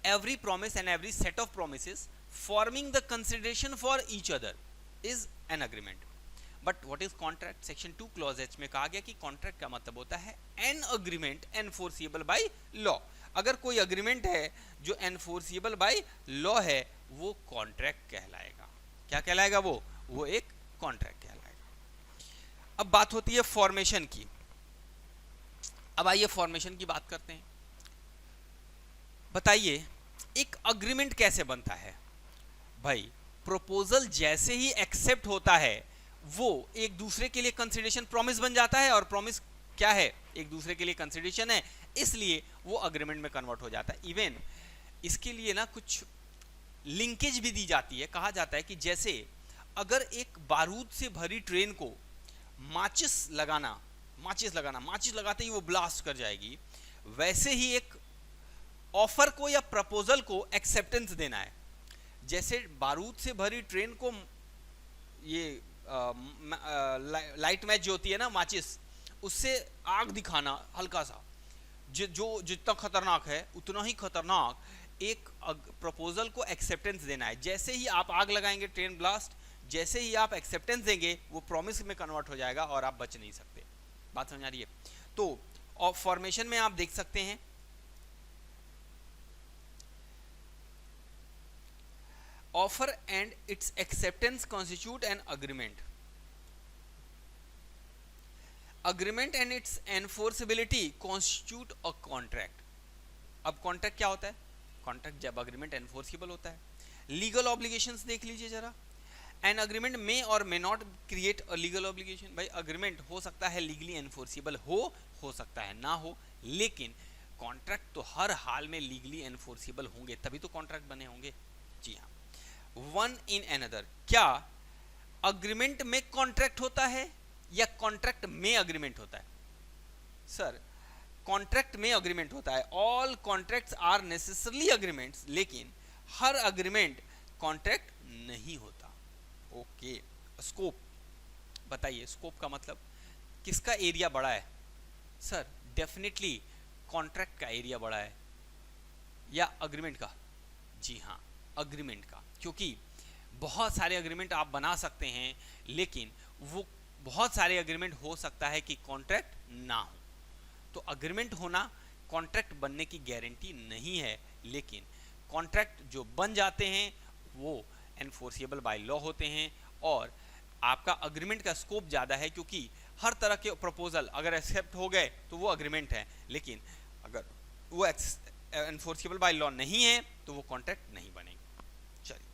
every promise and every set of promises forming the consideration for each other is an agreement. But what is contract? Section 2 clause H में कहा गया कि कॉन्ट्रैक्ट का मतलब होता है an agreement enforceable by law. अगर कोई अग्रीमेंट है जो एनफोर्सिबल बाय लॉ है वो कॉन्ट्रैक्ट कहलाएगा। क्या कहलाएगा? वो एक कॉन्ट्रैक्ट कहलाएगा। अब बात होती है फॉर्मेशन की। अब आइए फॉर्मेशन की बात करते हैं। बताइए एक अग्रीमेंट कैसे बनता है? भाई प्रपोजल जैसे ही एक्सेप्ट होता है वो एक दूसरे के लिए कंसिडरेशन प्रॉमिस बन जाता है, और प्रॉमिस क्या है? एक दूसरे के लिए कंसिडरेशन है, इसलिए वो अग्रीमेंट में कन्वर्ट हो जाता है। इवन इसके लिए ना कुछ लिंकेज भी दी जाती है। कहा जाता है कि जैसे अगर एक बारूद से भरी ट्रेन को माचिस लगाते ही वो ब्लास्ट कर जाएगी, वैसे ही एक ऑफर को या प्रपोजल को एक्सेप्टेंस देना है। जैसे बारूद से भरी ट्रेन को ये लाइट मैच जो होती है ना माचिस, उससे आग दिखाना हल्का सा, जो जितना खतरनाक है उतना ही खतरनाक एक प्रपोजल को एक्सेप्टेंस देना है। जैसे ही आप आग लगाएंगे ट्रेन ब्लास्ट, जैसे ही आप एक्सेप्टेंस देंगे वो प्रॉमिस में कन्वर्ट हो जाएगा और आप बच नहीं सकते। बात समझ आ रही है? तो फॉर्मेशन में आप देख सकते हैं offer and its acceptance constitute an agreement. Agreement and its enforceability constitute a contract. अब कॉन्ट्रैक्ट क्या होता है? कॉन्ट्रैक्ट जब अग्रीमेंट एनफोर्सिबल होता है। लीगल ऑब्लिगेशंस देख लीजिए जरा। एन अग्रीमेंट मे और may not create a legal obligation. भाई अग्रीमेंट हो सकता है लीगली एनफोर्सिबल हो सकता है ना हो, लेकिन कॉन्ट्रैक्ट तो हर हाल में लीगली एनफोर्सिबल होंगे, तभी तो कॉन्ट्रैक्ट बने होंगे। जी हाँ। वन इन अनदर, क्या अग्रीमेंट में कॉन्ट्रैक्ट होता है या कॉन्ट्रैक्ट में अग्रीमेंट होता है? सर कॉन्ट्रैक्ट में अग्रीमेंट होता है। All contracts are necessarily agreements, लेकिन हर अग्रीमेंट कॉन्ट्रैक्ट नहीं होता। ओके। स्कोप बताइए, स्कोप का मतलब किसका एरिया बड़ा है? सर डेफिनेटली कॉन्ट्रैक्ट का एरिया बड़ा है या अग्रीमेंट का? जी हाँ, अग्रीमेंट का, क्योंकि बहुत सारे अग्रीमेंट आप बना सकते हैं, लेकिन वो बहुत सारे अग्रीमेंट हो सकता है कि कॉन्ट्रैक्ट ना हो। तो अग्रीमेंट होना कॉन्ट्रैक्ट बनने की गारंटी नहीं है, लेकिन कॉन्ट्रैक्ट जो बन जाते हैं वो एनफोर्सिबल बाय लॉ होते हैं। और आपका अग्रीमेंट का स्कोप ज़्यादा है, क्योंकि हर तरह के प्रपोजल अगर एक्सेप्ट हो गए तो वो अग्रीमेंट है, लेकिन अगर वो एनफोर्सिबल बाय लॉ नहीं है तो वो कॉन्ट्रैक्ट नहीं बनेगी। चलिए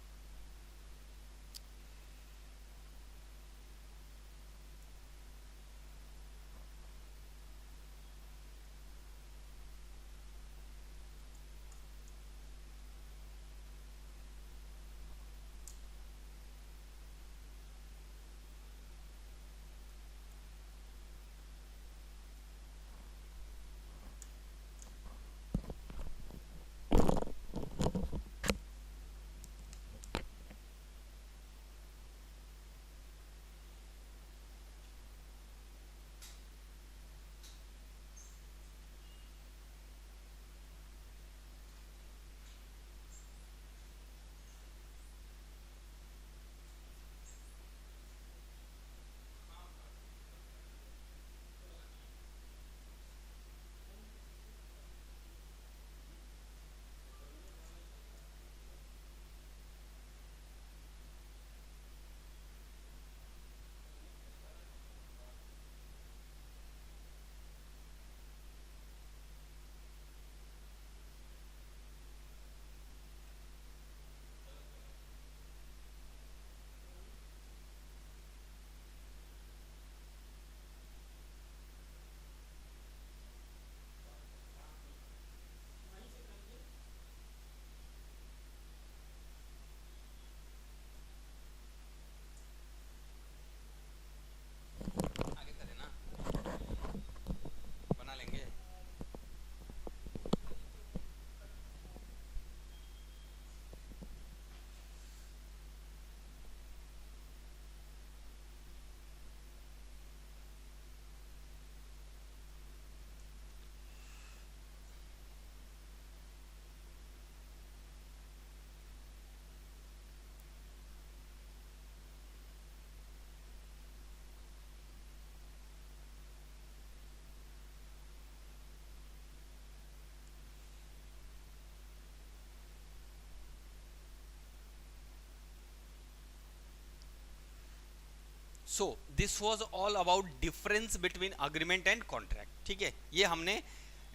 so this was all about difference between agreement and contract, ठीक है। ये हमने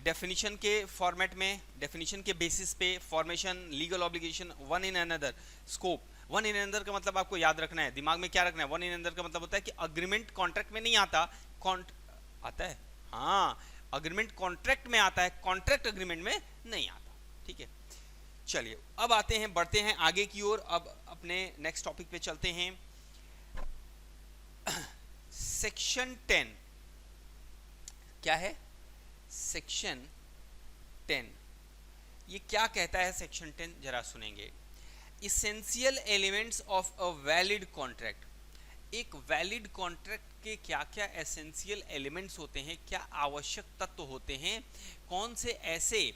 डेफिनेशन के फॉर्मेट में, डेफिनेशन के बेसिस पे, formation, legal obligation, one in another, scope. One in another का मतलब आपको याद रखना है, दिमाग में क्या रखना है, वन इन अनदर का मतलब होता है कि अग्रीमेंट कॉन्ट्रैक्ट में नहीं आता, आता है, हाँ, अग्रीमेंट कॉन्ट्रैक्ट में आता है, कॉन्ट्रैक्ट अग्रीमेंट में नहीं आता, ठीक है। चलिए अब आते हैं, बढ़ते हैं आगे की ओर, अब अपने नेक्स्ट टॉपिक पे चलते हैं। सेक्शन 10 क्या है? सेक्शन 10 ये क्या कहता है? सेक्शन 10 जरा सुनेंगे। Essential elements of a valid contract. एक वैलिड कॉन्ट्रैक्ट के क्या क्या एसेंशियल एलिमेंट्स होते हैं, क्या आवश्यक तत्व होते हैं, कौन से ऐसे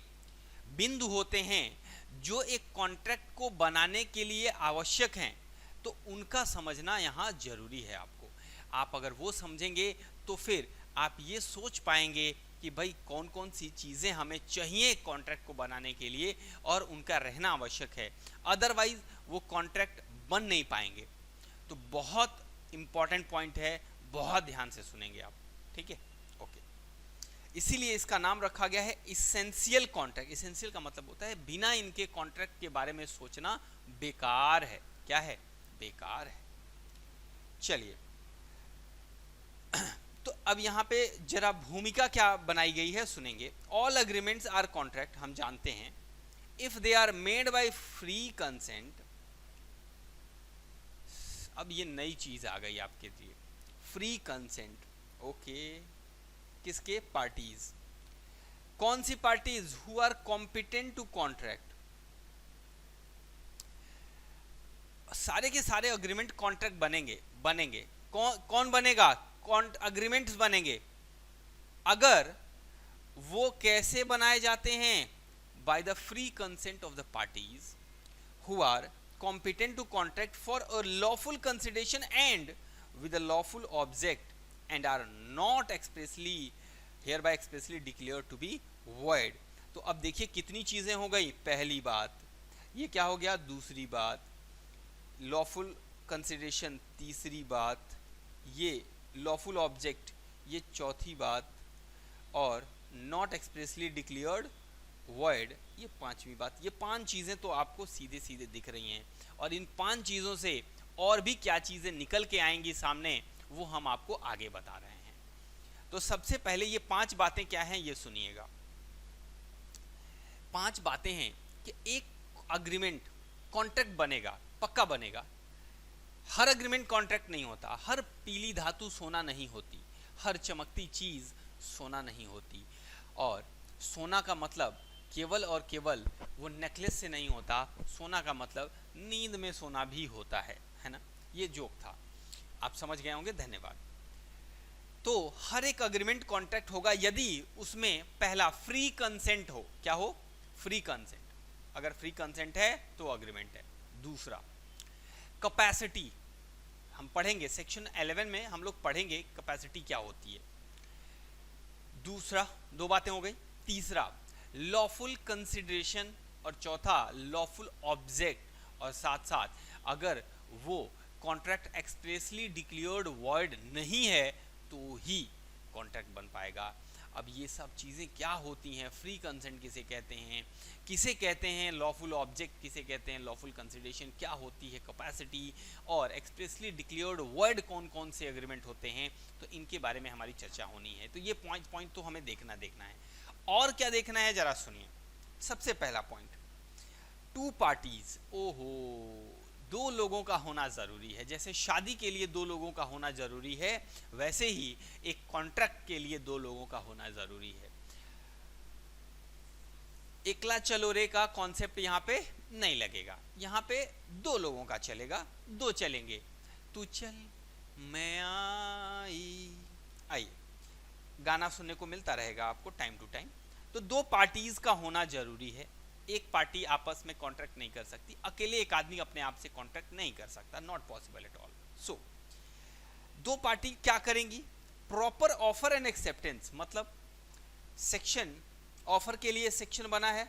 बिंदु होते हैं जो एक कॉन्ट्रैक्ट को बनाने के लिए आवश्यक हैं, तो उनका समझना यहाँ जरूरी है आपको। आप अगर वो समझेंगे तो फिर आप ये सोच पाएंगे कि भाई कौन कौन सी चीज़ें हमें चाहिए कॉन्ट्रैक्ट को बनाने के लिए और उनका रहना आवश्यक है, अदरवाइज वो कॉन्ट्रैक्ट बन नहीं पाएंगे। तो बहुत इंपॉर्टेंट पॉइंट है, बहुत ध्यान से सुनेंगे आप, ठीक है, ओके। इसीलिए इसका नाम रखा गया है इसेंशियल कॉन्ट्रैक्ट। इसेंशियल का मतलब होता है बिना इनके कॉन्ट्रैक्ट के बारे में सोचना बेकार है। क्या है? बेकार है। चलिए तो अब यहाँ पे जरा भूमिका क्या बनाई गई है सुनेंगे। ऑल अग्रीमेंट्स आर कॉन्ट्रैक्ट, हम जानते हैं, if they are made by free consent. अब ये नई चीज आ गई आपके लिए, फ्री कंसेंट, ओके। किसके? पार्टीज। कौन सी parties? Who are competent to contract. सारे के सारे अग्रीमेंट कॉन्ट्रैक्ट बनेंगे। कौन बनेगा? अग्रीमेंट्स बनेंगे। अगर वो कैसे बनाए जाते हैं? By the free consent of the parties who are competent to contract for a lawful consideration and with a lawful object and are not expressly hereby expressly declared to be void। तो अब देखिए कितनी चीजें हो गई। पहली बात ये क्या हो गया, दूसरी बात लॉफुल कंसिडरेशन, तीसरी बात ये लॉफुल ऑब्जेक्ट, ये चौथी बात, और नॉट एक्सप्रेसली डिक्लेयर्ड वॉइड, ये पांचवी बात। ये पांच चीजें तो आपको सीधे सीधे दिख रही हैं, और इन पांच चीजों से और भी क्या चीजें निकल के आएंगी सामने वो हम आपको आगे बता रहे हैं। तो सबसे पहले ये पांच बातें क्या हैं ये सुनिएगा। पांच बातें हैं कि एक अग्रीमेंट कॉन्ट्रैक्ट बनेगा, पक्का बनेगा। हर अग्रीमेंट कॉन्ट्रैक्ट नहीं होता, हर पीली धातु सोना नहीं होती, हर चमकती चीज सोना नहीं होती, और सोना का मतलब केवल और केवल वो नेकलेस से नहीं होता, सोना का मतलब नींद में सोना भी होता है ना। ये जोक था, आप समझ गए होंगे, धन्यवाद। तो हर एक अग्रीमेंट कॉन्ट्रैक्ट होगा यदि उसमें पहला फ्री कंसेंट हो। क्या हो? Free consent. अगर फ्री कंसेंट है तो अग्रीमेंट है। दूसरा कैपेसिटी, हम पढ़ेंगे सेक्शन 11 में, हम लोग पढ़ेंगे कैपेसिटी क्या होती है। दूसरा, दो बातें हो गई। तीसरा लॉफुल कंसिडरेशन, और चौथा लॉफुल ऑब्जेक्ट, और साथ साथ अगर वो कॉन्ट्रैक्ट एक्सप्रेसली डिक्लेयर्ड वॉइड नहीं है तो ही कॉन्ट्रैक्ट बन पाएगा। अब ये सब चीज़ें क्या होती हैं? फ्री कंसेंट किसे कहते हैं, किसे कहते हैं लॉफुल ऑब्जेक्ट, किसे कहते हैं लॉफुल कंसिडरेशन, क्या होती है कैपेसिटी, और एक्सप्रेसली डिक्लेयर्ड वर्ड कौन कौन से एग्रीमेंट होते हैं, तो इनके बारे में हमारी चर्चा होनी है। तो ये पॉइंट तो हमें देखना है। और क्या देखना है जरा सुनिए। सबसे पहला पॉइंट, टू पार्टीज। ओहो, दो लोगों का होना जरूरी है। जैसे शादी के लिए दो लोगों का होना जरूरी है, वैसे ही एक कॉन्ट्रैक्ट के लिए दो लोगों का होना जरूरी है। एकला चलो रे का कॉन्सेप्ट यहाँ पे नहीं लगेगा, यहाँ पे दो लोगों का चलेगा, दो चलेंगे। तू चल मैं आई, गाना सुनने को मिलता रहेगा आपको टाइम टू टाइम। तो दो पार्टीज का होना जरूरी है। एक पार्टी आपस में कॉन्ट्रैक्ट नहीं कर सकती, अकेले एक आदमी अपने आप से कॉन्ट्रैक्ट नहीं कर सकता, नॉट पॉसिबल एट ऑल। सो दो पार्टी क्या करेंगी? प्रॉपर ऑफर एंड एक्सेप्टेंस, मतलब सेक्शन ऑफर के लिए सेक्शन बना है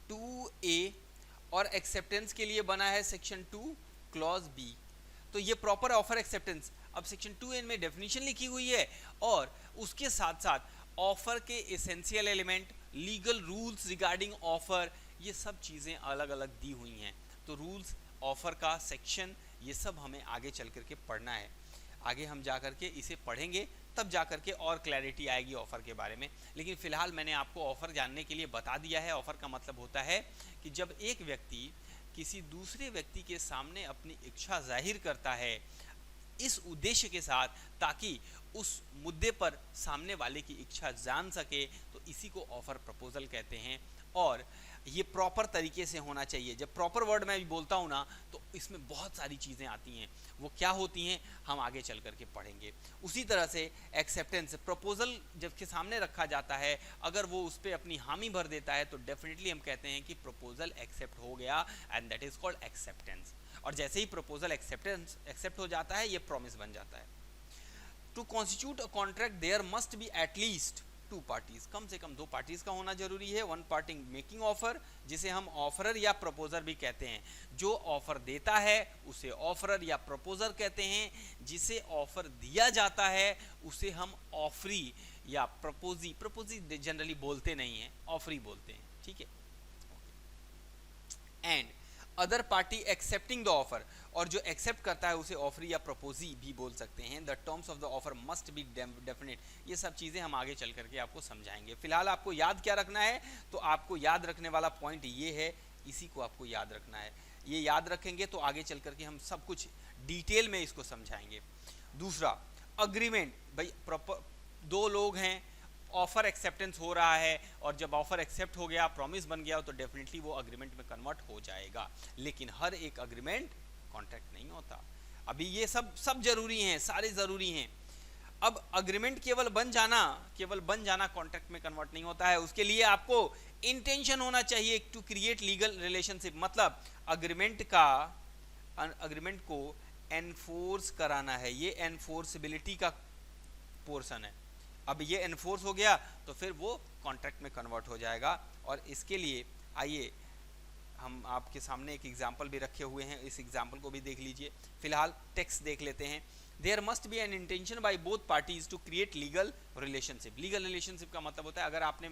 2A और एक्सेप्टेंस के लिए बना है सेक्शन 2 क्लॉज B। तो ये प्रॉपर ऑफर एक्सेप्टेंस अब सेक्शन 2N में डेफिनेशन लिखी हुई है, और उसके साथ साथ ऑफर के essential element, legal rules regarding offer, ये सब चीज़ें अलग अलग दी हुई हैं। तो रूल्स, ऑफर का सेक्शन, ये सब हमें आगे चल करके पढ़ना है। आगे हम जा करके इसे पढ़ेंगे, तब जा करके और क्लैरिटी आएगी ऑफर के बारे में। लेकिन फिलहाल मैंने आपको ऑफर जानने के लिए बता दिया है। ऑफर का मतलब होता है कि जब एक व्यक्ति किसी दूसरे व्यक्ति के सामने अपनी इच्छा जाहिर करता है इस उद्देश्य के साथ ताकि उस मुद्दे पर सामने वाले की इच्छा जान सके, तो इसी को ऑफर प्रपोजल कहते हैं। और ये प्रॉपर तरीके से होना चाहिए। जब प्रॉपर वर्ड मैं बोलता हूँ ना, तो इसमें बहुत सारी चीज़ें आती हैं। वो क्या होती हैं हम आगे चल करके पढ़ेंगे। उसी तरह से एक्सेप्टेंस, प्रपोजल जब के सामने रखा जाता है, अगर वो उस पर अपनी हामी भर देता है तो डेफिनेटली हम कहते हैं कि प्रपोजल एक्सेप्ट हो गया, and that is called acceptance. और जैसे ही प्रपोजल एक्सेप्ट हो जाता है, ये प्रॉमिस बन जाता है। To constitute a contract there must be at least 2 parties, कम से कम 2 पार्टीज का होना जरूरी है। 1 पार्टी मेकिंग ऑफर, जिसे हम ऑफरर या प्रपोजर भी कहते हैं। जो ऑफर देता है उसे ऑफरर या प्रपोजर कहते हैं। जिसे ऑफर दिया जाता है उसे हम ऑफरी या प्रपोजी जनरली बोलते नहीं हैं, ऑफरी बोलते हैं, ठीक है। And other party accepting the offer, और जो एक्सेप्ट करता है उसे ऑफरी या प्रपोजी भी बोल सकते हैं। The terms of the offer must be definite. ये सब चीज़ें हम आगे चल करके आपको समझाएंगे। फिलहाल आपको याद क्या रखना है, तो आपको याद रखने वाला पॉइंट ये है, इसी को आपको याद रखना है। ये याद रखेंगे तो आगे चल करके हम सब कुछ डिटेल में इसको समझाएंगे। दूसरा, अग्रीमेंट। भाई प्रॉपर 2 लोग हैं, ऑफर एक्सेप्टेंस हो रहा है, और जब ऑफर एक्सेप्ट हो गया, प्रॉमिस बन गया, तो डेफिनेटली वो अग्रीमेंट में कन्वर्ट हो जाएगा। लेकिन हर एक अग्रीमेंट कॉन्ट्रैक्ट नहीं होता। अभी ये सब जरूरी हैं, सारे जरूरी हैं। अब अग्रीमेंट केवल बन जाना कॉन्ट्रैक्ट में कन्वर्ट नहीं होता है। उसके लिए आपको इंटेंशन होना चाहिए टू क्रिएट लीगल रिलेशनशिप। मतलब अग्रीमेंट को एनफोर्स कराना है। ये एनफोर्सिबिलिटी का पोर्शन है। अब ये एनफोर्स हो गया तो फिर वो कॉन्ट्रैक्ट में कन्वर्ट हो जाएगा। और इसके लिए आइए हम आपके सामने एक एग्जाम्पल भी रखे हुए हैं, इस एग्जाम्पल को भी देख लीजिए। फिलहाल टेक्स्ट देख लेते हैं। There must be an intention by both parties to create legal relationship. Legal relationship का मतलब होता है अगर आपने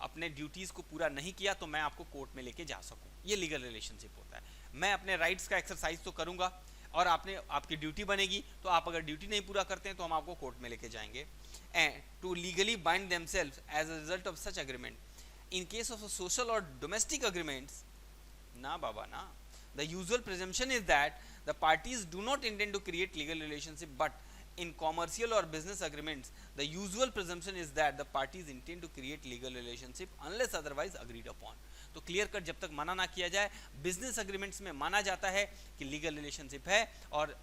अपने ड्यूटीज को पूरा नहीं किया तो मैं आपको कोर्ट में लेके जा सकूं, ये लीगल रिलेशनशिप होता है। मैं अपने राइट्स का एक्सरसाइज तो करूंगा और आपकी ड्यूटी बनेगी, तो आप अगर ड्यूटी नहीं पूरा करते हैं तो हम आपको कोर्ट में लेके जाएंगे। And to legally bind themselves as a result of such agreement. In case of social और डोमेस्टिक एग्रीमेंट्स, ना बाबा ना, the usual presumption is that the parties do not intend to create legal relationship, but in commercial or business agreements the usual presumption is that the parties intend to create legal relationship unless otherwise agreed upon. तो clear cut जब तक मना ना किया जाए, business agreements में माना जाता है कि लीगल रिलेशनशिप है, और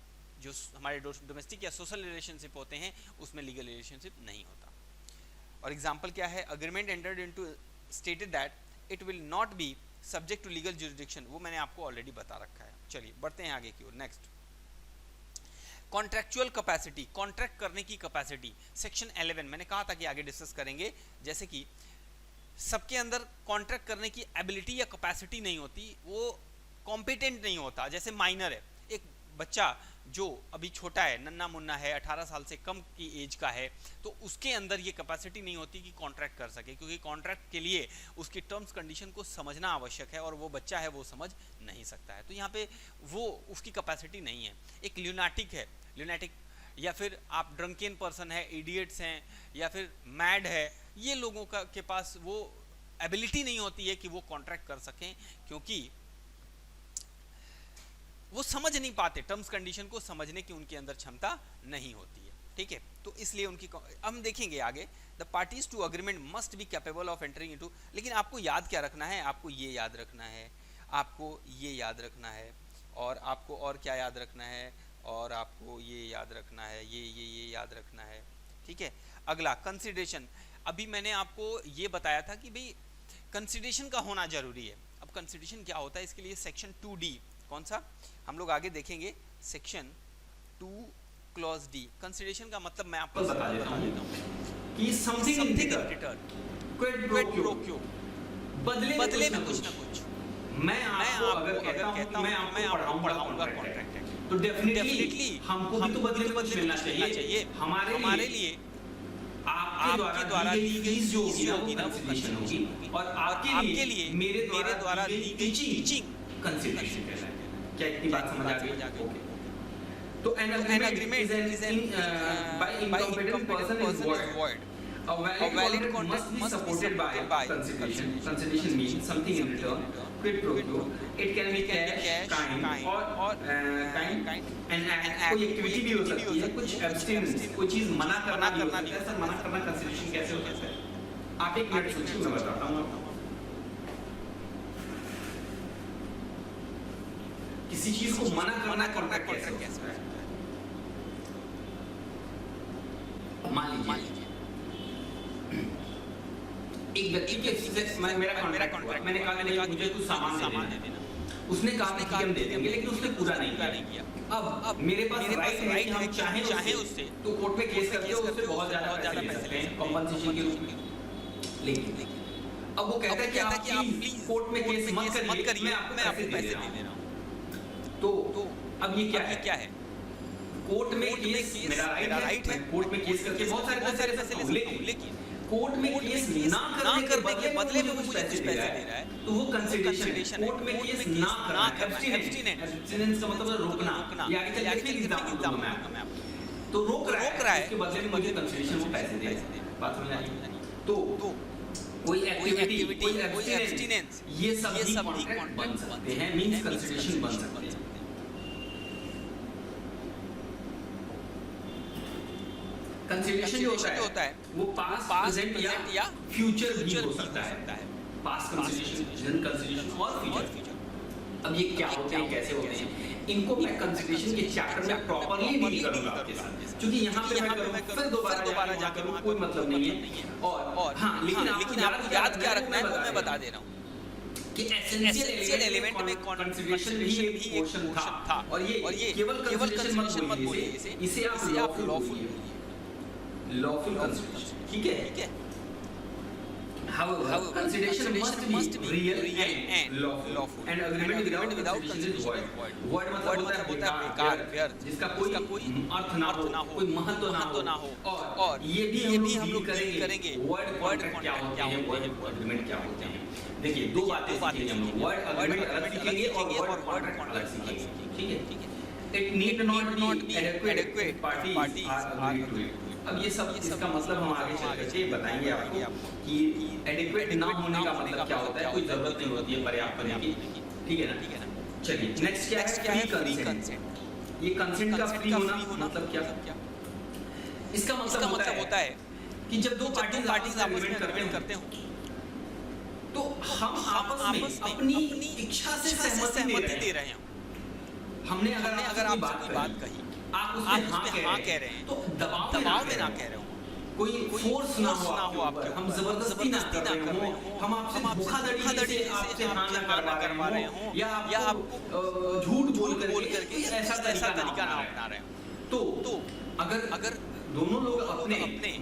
जो हमारे डोमेस्टिक या सोशल रिलेशनशिप होते हैं उसमें लीगल रिलेशनशिप नहीं होता। और एग्जाम्पल क्या है, agreement entered into stated that it will not be subject to legal jurisdiction, वो मैंने आपको ऑलरेडी बता रखा है। चलिए बढ़ते हैं आगे की ओर। नेक्स्ट, कॉन्ट्रैक्चुअल कैपेसिटी, कॉन्ट्रैक्ट करने की कैपेसिटी। सेक्शन 11 मैंने कहा था कि आगे डिस्कस करेंगे। जैसे कि सबके अंदर कॉन्ट्रैक्ट करने की एबिलिटी या कैपेसिटी नहीं होती, वो कॉम्पिटेंट नहीं होता। जैसे माइनर है, एक बच्चा जो अभी छोटा है, नन्ना मुन्ना है, 18 साल से कम की एज का है, तो उसके अंदर ये कैपेसिटी नहीं होती कि कॉन्ट्रैक्ट कर सके, क्योंकि कॉन्ट्रैक्ट के लिए उसकी टर्म्स कंडीशन को समझना आवश्यक है और वो बच्चा है, वो समझ नहीं सकता है। तो यहाँ पे वो उसकी कैपेसिटी नहीं है। एक ल्यूनाटिक है, ल्यूनाटिक या फिर आप ड्रंकेन पर्सन है, इडियट्स हैं, या फिर मैड है, ये लोगों के पास वो एबिलिटी नहीं होती है कि वो कॉन्ट्रैक्ट कर सकें, क्योंकि वो समझ नहीं पाते, टर्म्स कंडीशन को समझने की उनके अंदर क्षमता नहीं होती है। ठीक है, तो इसलिए उनकी हम देखेंगे आगे। The parties to agreement must be capable of entering into, लेकिन आपको याद क्या रखना है, आपको ये याद रखना है, आपको ये याद रखना है, और आपको और क्या याद रखना है, और आपको ये याद रखना है, ये याद रखना है। ठीक है, अगला कंसिडरेशन। अभी मैंने आपको ये बताया था कि भाई कंसिडरेशन का होना जरूरी है। अब कंसिडरेशन क्या होता है, इसके लिए सेक्शन 2D, कौन सा हम लोग आगे देखेंगे, सेक्शन 2 क्लॉज डी। कंसिडरेशन का मतलब मैं आपको बता देता हूँ कि something in return, quid pro क्यो, बदले में कुछ ना कुछ। मैं आपको अगर कहता हूं कि मैं आपको पढ़ाऊंगा कॉन्ट्रैक्ट है, तो डेफिनेटली हमको भी तो बदले में कुछ मिलना चाहिए। हमारे लिए आपके द्वारा दी गई फीस जो होगी ना वो कंसीडरेशन होगी, और आपके लिए मेरे द्वारा दी गई टीचिंग कंसीडरेशन कहलाएगा। क्या इतनी बात समझ आ गई? ओके। तो an agreement is an by incompetent person is void. A valid contract must be supported by consideration. Consideration means something in return, quid pro quo. It can be cash, kind, or kind, and कोई activity भी हो सकती है, कुछ abstinence, कोई चीज मना करना भी हो सकता है। सर मना करना consideration कैसे हो सकता है? आप एक मिनट सोचिए, मैं बताता हूँ आपको। किसी चीज को मना करना कॉन्ट्रैक्ट कैसे हो सकता है? मान लीजिए एक व्यक्ति के मेरा कॉन्ट्रैक्ट, मैंने कहा कि मुझे कुछ सामान दे देना, उसने कहा कि हम दे देंगे, लेकिन उसने पूरा नहीं किया। अब मेरे पास राइट है कि हम चाहे उससे तो कोर्ट में केस करके उससे बहुत ज्यादा पैसे ले सकते हैं कॉम्पनसेशन के रूप में। लेकिन अब वो कहता है कि आप प्लीज कोर्ट में केस मत करिए, मैं आपको पैसे दे रहा हूं। तो अब ये क्या है? कोर्ट में केस मेरा राइट है, कोर्ट में केस करके बहुत सारे पैसे ले सकता हूं, लेकिन कोर्ट में केस ना करने के बदले में मुझे कुछ पैसे दे रहा है, तो वो कंसीडरेशन। कोर्ट में केस ना करना, एब्स्टिनेंस का मतलब रोकना, या आगे चल के एग्जांपल मैं आपको तो रोक रहा है, उसके बदले में मुझे कंसीडरेशन वो पैसे दे रहा है। बात समझ आई? तो कोई एक्टिविटी, कोई एब्स्टिनेंस, ये सब भी कॉन्ट्रैक्ट बन सकते हैं, मींस कंसीडरेशन बन सकते हैं। कंसीडरेशन जो होता है वो पास्ट, प्रेजेंट या फ्यूचर भी हो सकता है। पास्ट कंसीडरेशन, प्रेजेंट कंसीडरेशन और फ्यूचर। अब ये क्या होते हैं, कैसे होते हैं, इनको मैं कंसीडरेशन के चैप्टर में प्रॉपर्ली डील करूंगा आपके साथ, क्योंकि यहाँ पे मैं फिर दोबारा जाकर कोई मतलब नहीं है। और हाँ, लेकिन आपको याद क्या रखना है वो मैं बता दे रहा हूँ कि एसेंशियल एलिमेंट में कंसीडरेशन भी एक पोर्शन था, और ये केवल कंसीडरेशन मत बोलिए, इसे आप lawful consideration, ठीक है? However, consideration must be real and lawful, and agreement without consideration is void. Void मतलब होता है बेकार, व्यर्थ, जिसका कोई अर्थ ना हो, कोई महत्व ना हो। और ये भी हम लोग करेंगे वर्ड कॉन्ट्रैक्ट क्या होते हैं, वर्ड एग्रीमेंट क्या होते हैं। देखिए दो बातें सीखेंगे हम लोग, वर्ड एग्रीमेंट अलग सीखेंगे और वर्ड कॉन्ट्रैक्ट अलग सीखेंगे, ठीक है? It need not be adequate, parties are agreed to it. अब ये सब इसका मतलब हम आगे चल करके बताएंगे आपको कि एडिक्वेट ना होने का मतलब क्या होता है, कोई जरूरत नहीं होती है पर्याप्त होने की, ठीक है ना? चलिए नेक्स्ट क्या है? Free consent. ये कंसेंट का फ्री होना मतलब क्या? इसका मतलब होता है कि जब दो पार्टीज आपस में एग्रीमेंट करते हो तो हम आपस में अपनी इच्छा से सहमति दे रहे हैं। हमने अगर आपसे कोई बात कही, आप उसमें हाँ कह रहे हैं, तो दबाव में ना कह रहे हो, कोई फोर्स ना हो आप पर, हम जबरदस्ती ना कर रहे हो, हम आपसे धोखाधड़ी से आपसे हाँ ना करवा रहे हो, या आपको झूठ बोल करके ऐसा तरीका ना अपना रहे हो। तो अगर दोनों लोग अपने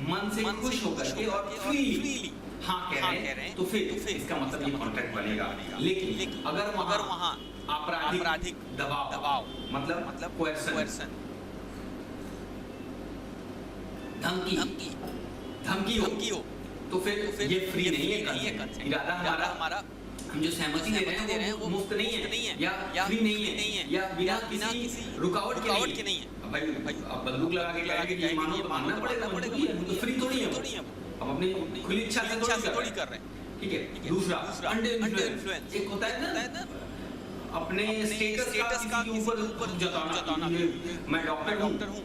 मन से खुश होकर के और फ्रीली हाँ कह रहे हैं, तो फिर इसका मतलब ये कॉन्ट्रैक्ट बनेगा। लेकिन अगर वहाँ आपराधिक दबाव मतलब कोएर्सन, धमकी हो, तो फिर ये फ्री नहीं है। इरादा हमारा हम जो सहमति दे रहे हैं वो मुफ्त नहीं है या फ्री नहीं है या बिना किसी रुकावट के नहीं है। भाई अब बंदूक लगा के कहेंगे कि मानो तो मानना पड़ेगा, तो फ्री थोड़ी है, हम अपनी खुली इच्छा से थोड़ी कर रहे हैं, ठीक है? दूसरा अंडर इन्फ्लुएंस, एक होता है ना अपने स्टेटस का किसी के ऊपर जताना, मैं डॉक्टर हूँ,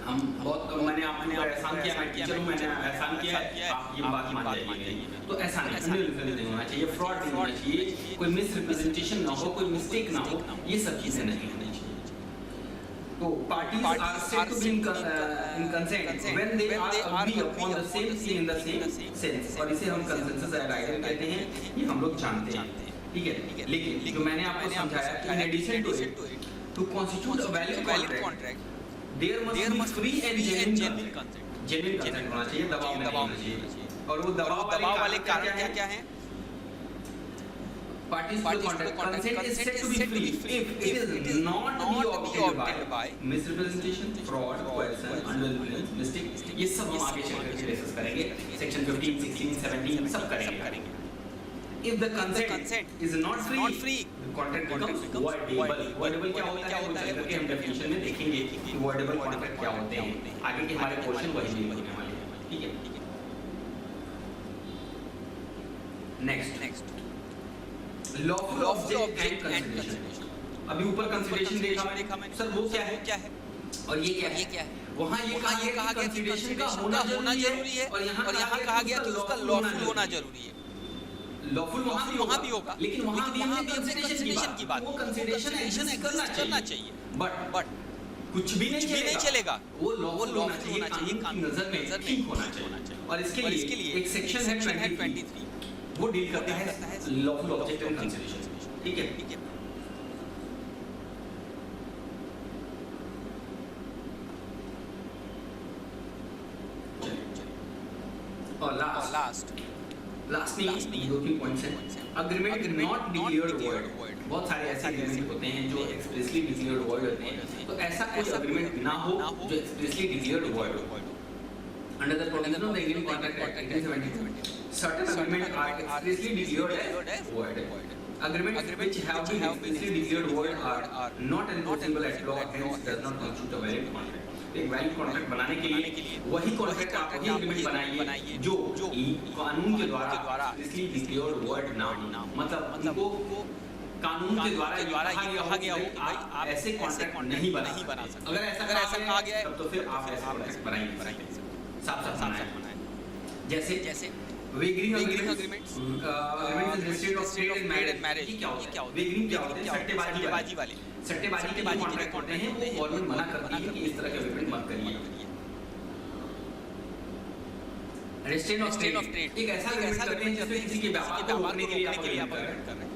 हम बहुत मैंने आपने एहसान किया, मैं टीचर हूँ, मैंने एहसान किया है, आप ये बात मान जाइए। तो ऐसा नहीं होना चाहिए, फ्रॉड नहीं होना चाहिए, कोई मिसरिप्रेजेंटेशन ना हो, कोई मिस्टेक ना हो, ये सब चीजें नहीं होनी चाहिए। तो parties are said to be in consent when they are agree upon the same thing in the same sense, और इसे हम consensus agreement कहते हैं, ये हम लोग जानते हैं, ठीक है? लेकिन जो मैंने आपको समझाया कि in addition to it, to constitute a valid contract, there must be free and genuine consent। genuine consent होना चाहिए, दबाव नहीं होना चाहिए। और वो दबाव वाले कारण क्या हैं? parties to the contract. Consent is said to be free if it is not be obtained by misrepresentation, fraud, coercion, undue influence, mistake. ये सब हम आगे चल करके डिस्कस करेंगे. Section 15, 16, 17 सब करेंगे. If the consent is not free, the contract becomes voidable. Voidable क्या होता है वो चल करके हम definition में देखेंगे कि voidable contract क्या होते हैं. आगे के हमारे क्वेश्चन वही होने वाले हैं. ठीक है. Next. Lawful object and consideration. अभी ऊपर कंसिडरेशन देखा मैंने. सर वो क्या है? और ये क्या है? वहाँ ये कहा गया कि कंसिडरेशन का होना जरूरी है और यहाँ कहा गया कि उसका लॉफुल होना जरूरी है. लॉफुल वहाँ भी होगा, लेकिन वहाँ भी हमने कंसिडरेशन की बात. वो कंसिडरेशन एग्जिस्ट करना चाहिए. बट कुछ भी नहीं चलेगा. वो लॉफुल होना चाहिए, कानून की नजर में ठीक होना चाहिए. और इसके लिए एक सेक्शन है 23, वो डील करता है लॉफुल ऑब्जेक्ट एंड कंसिडरेशन. ठीक है. और लास्ट में 2-3 पॉइंट्स हैं. Agreement not declared void. बहुत सारे ऐसे एग्रीमेंट होते हैं जो एक्सप्रेसली डिक्लेयर्ड वर्ड होते हैं. तो ऐसा कोई अग्रीमेंट ना हो जो एक्सप्रेसली डिक्लेयर्ड वर्ड हो. Under the provision of the Indian Contract Act 1970, certain agreements are expressly declared as void. Agreements which have been expressly declared void are not enforceable at law, hence does not constitute a valid contract. एक valid contract बनाने के लिए वही contract आप वही agreement बनाइए जो कानून के द्वारा एक्सप्रेसली डिक्लेयर्ड वर्ड ना हो. मतलब उनको कानून के द्वारा कहा गया हो कि आप ऐसे कॉन्ट्रैक्ट नहीं बना सकते. अगर ऐसा कहा गया है तो फिर आप ऐसे कॉन्ट्रैक्ट बनाएंगे. साफ बनाए. जैसे wagering agreements, agreement registered of trade and marriage. ये क्या होता है? वेगरिंग क्या होता है? सट्टेबाजी वाले के कॉन्ट्रैक्ट होते हैं. वो गवर्नमेंट मना करती है कि इस तरह के एग्रीमेंट मत करिए. रेस्ट्रेंट ऑफ ट्रेड एक ऐसा एग्रीमेंट करते हैं जिसमें किसी के व्यापार को रोकने के लिए आप एग्रीमेंट कर रहे हैं.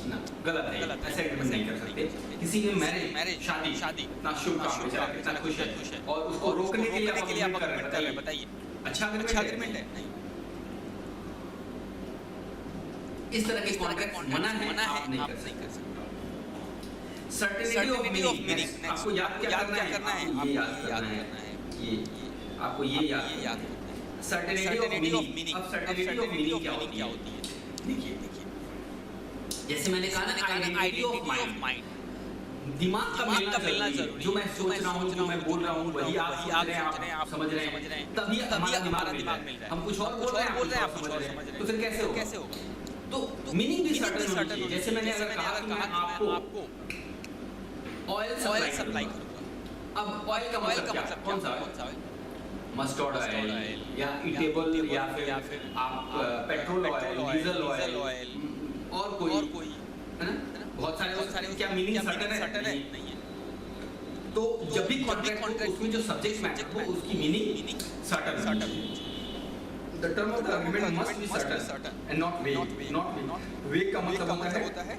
ना गलत है. ऐसा एग्रीमेंट नहीं कर सकते. किसी के मैरिज शादी ना शुभ काम बेचारा कितना खुश है और उसको रोकने के लिए आप एग्रीमेंट कर रहे हैं. बताइए अच्छा एग्रीमेंट है? नहीं. इस तरह के कॉन्ट्रैक्ट मना है, आप नहीं कर सकते. Certainty of meaning. आपको याद क्या करना है? ये याद करना है. ये आपको ये याद करना है. Certainty of meaning. अब सर्टेनिटी ऑफ मीनिंग क्या होती है? देखिए जैसे मैंने कहा ना आइडेंटिटी ऑफ माइंड. दिमाग का मिलना जरूरी. जो मैं सोच रहा हूँ, जो मैं बोल रहा हूँ वही आप समझ रहे हैं. तभी हमारा दिमाग मिल रहा है. हम कुछ और बोल रहे हैं, आप कुछ और समझ रहे हैं. तो फिर कैसे होगा? तो मीनिंग भी सर्टेन होनी चाहिए. जैसे मैंने अगर कहा कि मैं आपको ऑयल सप्लाई करूंगा. अब ऑयल का मतलब कौन सा ऑयल? मस्टर्ड ऑयल या ईटेबल या फिर आप पेट्रोल ऑयल, डीजल ऑयल और कोई है ना. बहुत सारे क्या मीनिंग सर्टेन है? नहीं है. तो जब भी कॉन्ट्रैक्ट उसमें जो सब्जेक्ट मैटर हो उसकी meaning certain. The term of the agreement must be certain and not vague. Vague का मतलब होता है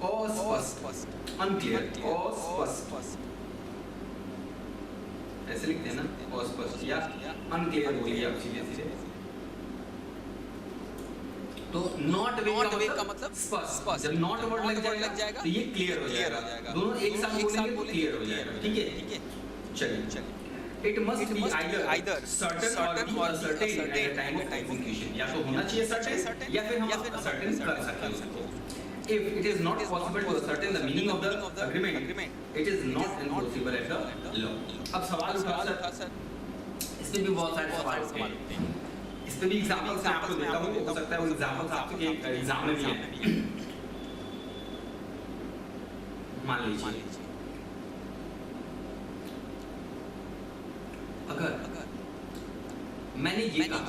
अस्पष्ट, unclear, अस्पष्ट. ऐसे लिखते हैं ना, अस्पष्ट या unclear बोलिए आप सीधे. तो not vague का मतलब स्पष्ट. जब not वर्ड लग जाएगा तो ये क्लियर हो जाएगा. दोनों एक साथ बोलेंगे तो क्लियर हो जाएगा. ठीक है. चलिए. It must be either certain or uncertain at the time of execution. या तो होना चाहिए certain या फिर हम uncertain कर सकते हैं. If it is not possible to ascertain the meaning of the agreement, it is not enforceable at the law. अब सवाल उठा सर, इसमें भी बहुत सारे सवाल उठते हैं. इस पे भी एग्जाम्पल्स मैं आपको देता हूँ. हो सकता है वो एग्जाम्पल्स आपके एग्जाम में भी हैं. मान लीजिए अगर मैंने ये कहा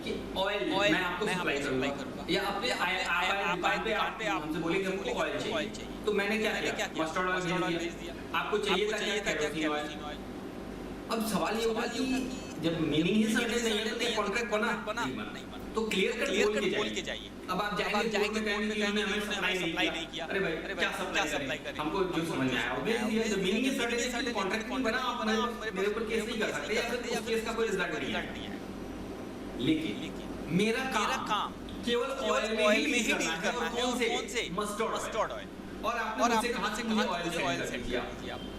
कि ऑयल मैं आपको सप्लाई करूंगा या अपने दुकान पे आप हमसे बोलेंगे हमको ऑयल चाहिए. तो मैंने क्या किया? मस्टर्ड ऑयल भेज दिया. आपको चाहिए था क्या? Kerosene oil. अब सवाल ये होगा कि जब मीनिंग ही सर्टेन नहीं है तो कॉन्ट्रैक्ट बना नहीं बना. तो क्लियर कट बोल के जाइए. अब आप जाएंगे कहेंगे कि हमें सप्लाई नहीं किया. अरे भाई क्या सप्लाई करें? हमको जो समझ में आया वो भेज दिया. जब मीनिंग ही सर्टेन है कॉन्ट्रैक्ट नहीं बना, आप मेरे ऊपर केस नहीं कर सकते या फिर उस केस का कोई रिजल्ट नहीं है. लेकिन मेरा काम केवल ऑयल में ही डील करना है। और कौन से? Mustard oil. और आपने मुझसे कहा कि मुझे ऑयल सेल किया,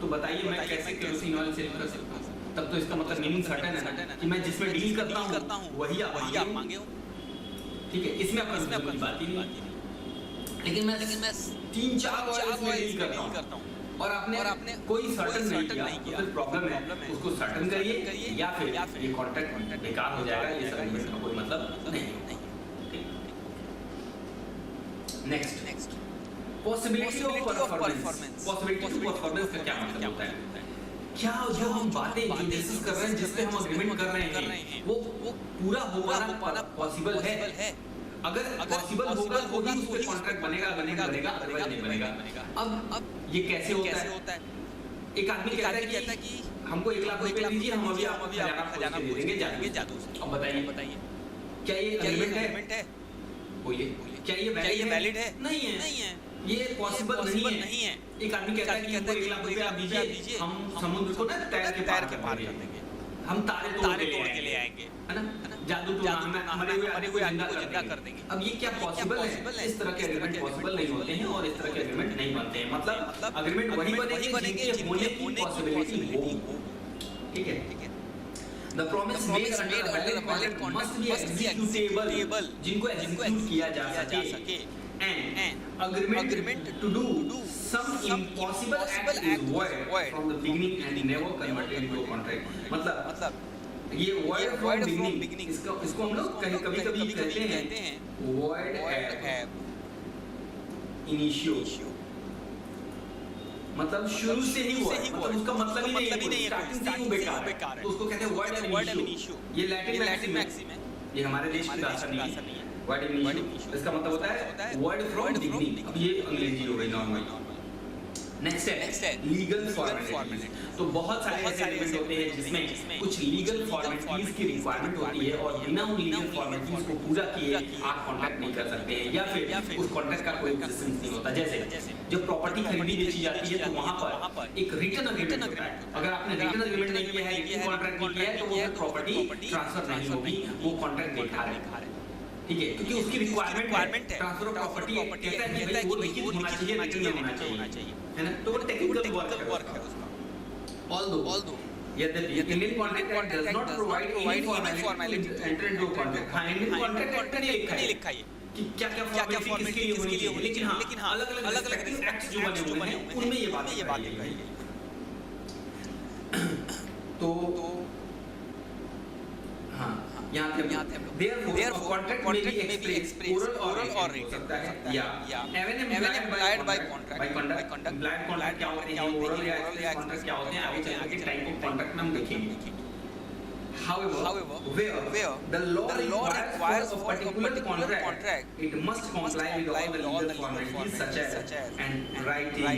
तो बताइए मैं कैसे केरोसिन ऑयल सेल कर सकता हूँ? तब तो इसका मतलब मीनिंग सर्टेन है ना कि मैं जिसमें डील करता हूँ वही आप मांगे हो। ठीक है, इसमें आपका कोई बात ही नहीं। लेकिन मैं 3-4 ऑयल में डील करता हूँ और आपने कोई सर्टन नहीं किया, तो फिर प्रॉब्लम है, उसको सर्टन करिए या फिर ये कॉन्ट्रैक्ट बेकार हो जाएगा, ये एग्रीमेंट का कोई मतलब नहीं। Next possibility of performance. Possibility of performance का क्या मतलब होता है? क्या जो हम बातें डिस्कस कर रहे हैं, जिस पे हम एग्रीमेंट कर रहे हैं, वो पूरा हो पाना पॉसिबल है? अगर पॉसिबल होगा तो ही उस पे कॉन्ट्रैक्ट बनेगा, अदरवाइज नहीं बनेगा। अब ये कैसे होता है? एक आदमी कहता है कि हमको 1 लाख रुपए दीजिए, हम अभी आपको खजाना दे देंगे जादू से। अब बताइए क्या ये एग्रीमेंट है? बोलिए, क्या ये वैलिड है? नहीं है, ये पॉसिबल नहीं है। एक आदमी कहता है कि हमको 1 लाख रुपए आप दीजिए, हम समुद्र को ना तैर के पार कर देंगे, हम तारे तोड़ के ले आएंगे, है ना? जादू टोना, मरे हुए आदमी को जिंदा कर देंगे। अब ये क्या पॉसिबल है? इस तरह के एग्रीमेंट पॉसिबल नहीं होते हैं और इस तरह के एग्रीमेंट नहीं बनते हैं। मतलब एग्रीमेंट वही बनेंगे जिनके होने की पॉसिबिलिटी हो। ठीक है, The promise made under a valid contract must be executable, जिनको execute किया जा सके, and agreement to do some impossible act is void from the beginning and never converted into a contract. मतलब ये void from beginning, इसको हम लोग कभी-कभी कहते हैं void ab initio, मतलब शुरू से ही हुआ, मतलब उसका मतलब ही नहीं है स्टार्टिंग से ही बेकार है, तो उसको कहते हैं void ab initio। ये लैटिन मैक्सिम है, ये हमारे देश की भाषा नहीं है। void ab initio इसका मतलब होता है void from beginning। अब ये अंग्रेजी हो गई नॉर्मल। नेक्स्ट है लीगल फॉर्मेलिटी। तो बहुत सारे ऐसे एग्रीमेंट होते हैं जिसमें कुछ लीगल फॉर्मेलिटीज की रिक्वायरमेंट होती है और बिना उन लीगल फॉर्मेलिटीज को पूरा किए आप कॉन्ट्रैक्ट नहीं कर सकते हैं, या फिर उस कॉन्ट्रैक्ट का कोई एग्जिस्टेंस नहीं होता। जैसे जब प्रॉपर्टी खरीदी बेची जाती है तो वहां पर एक रिटन एग्रीमेंट होता है। अगर आपने रिटन एग्रीमेंट नहीं किया है, रिटन कॉन्ट्रैक्ट नहीं किया है, तो वो प्रॉपर्टी ट्रांसफर नहीं होगी, वो कॉन्ट्रैक्ट बेकार है। ठीक है, क्योंकि उसकी रिक्वायरमेंट है ट्रांसफर ऑफ प्रॉपर्टी, कहता है कि वो लिखित होना चाहिए, रिटन में होना चाहिए, है ना? तो वो टेक्निकल वर्क है उसका। ऑल्दो यद्यपि Indian contract does not provide any formality to enter into contract. हां, इंडियन कॉन्ट्रैक्ट नहीं लिखा है कि क्या फॉर्मेलिटी किसके लिए होनी चाहिए, लेकिन हां अलग-अलग एक्ट्स जो बने हुए हैं उनमें ये बात कही गई। तो हां, यहाँ पे therefore contract may be expressed oral or written या even implied by conduct। implied क्या होते हैं, oral या express contract क्या होते हैं, आगे चल के टाइप ऑफ कॉन्ट्रैक्ट में हम देखेंगे। However, where the law requires for a particular contract, it must comply with all the legal formalities such as in writing,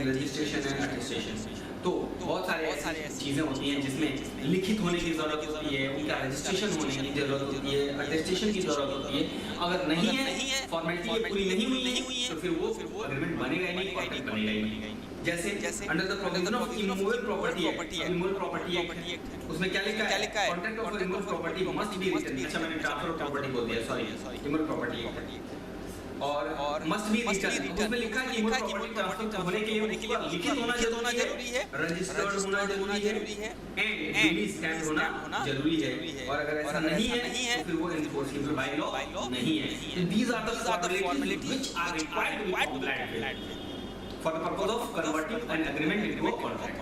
registration and attestation। तो बहुत सारे ऐसी चीजें होती हैं जिसमें लिखित होने की जरूरत होती है, उनका रजिस्ट्रेशन होने की जरूरत होती है, अटेस्टेशन की जरूरत होती है। अगर नहीं है, फॉर्मेलिटी पूरी नहीं हुई है, तो फिर वो एग्रीमेंट बनेगा ही नहीं, कॉन्ट्रैक्ट बनेगा ही नहीं। जैसे under the provision of immovable property act, उसमें क्या लिखा है? Contract of immovable property must be written. अच्छा, मैंने ट्रांसफर ऑफ प्रॉपर्टी बोल दिया, सॉरी, इमूवेबल प्रॉपर्टी एक्ट और मस्ट बी रिटन। उसमें लिखा है कि इमूवेबल प्रॉपर्टी ट्रांसफर होने के लिए लिखित होना जरूरी है, रजिस्टर्ड होना जरूरी है एंड ड्यूली स्टैम्प होना जरूरी है। और अगर ऐसा नहीं है तो फिर वो एनफोर्सेबल बाय लॉ नहीं है। These are the formalities which are required to be complied with for the purpose of converting an agreement into a contract.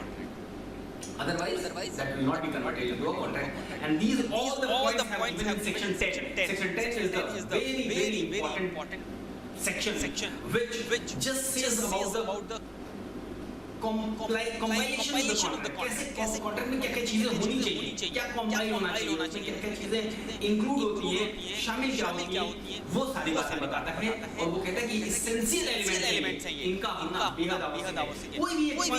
Otherwise that will not be converted into a contract. And these all the points have been in section 10. Section 10 is the very important section which just says about the compilation of the contract। कैसे contract में क्या-क्या चीजें होनी चाहिए, क्या comply होना चाहिए, क्या चीजें इंक्लूड होती है, शामिल क्या होती है, वो सारी बातें बताता है। और वो कहता है कि एसेंशियल एलिमेंट्स हैं ये, इनका होना बेहद आवश्यक है। कोई भी एक पॉइंट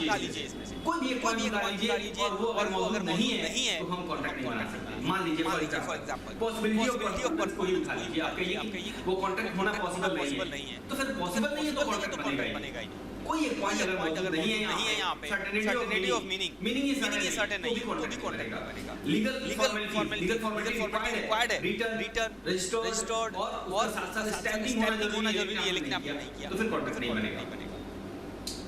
निकाल लीजिए इसमें से, कोई भी एक पॉइंट निकाल लीजिए और वो अगर मौजूद नहीं है तो हम कॉन्ट्रैक्ट नहीं बना सकते। मान लीजिए for example possibility of performance को ही उठा लीजिए, आप कहिए कि वो कॉन्ट्रैक्ट होना पॉसिबल नहीं है, तो फिर पॉसिबल नहीं है तो कॉन्ट्रैक्ट बनेगा ही। कोई एक पॉइंट अगर मौजूद नहीं है यहाँ पे, certainty of meaning he certain नहीं है, तो भी कॉन्ट्रैक्ट करेगा। लीगल फॉर्मेलिटी रिक्वायर्ड है, रिटर्न रजिस्टर्ड और साथ स्टैंपिंग होना जरूरी है, लेकिन आपने नहीं किया, तो फिर कॉन्ट्रैक्ट नहीं बनेगा।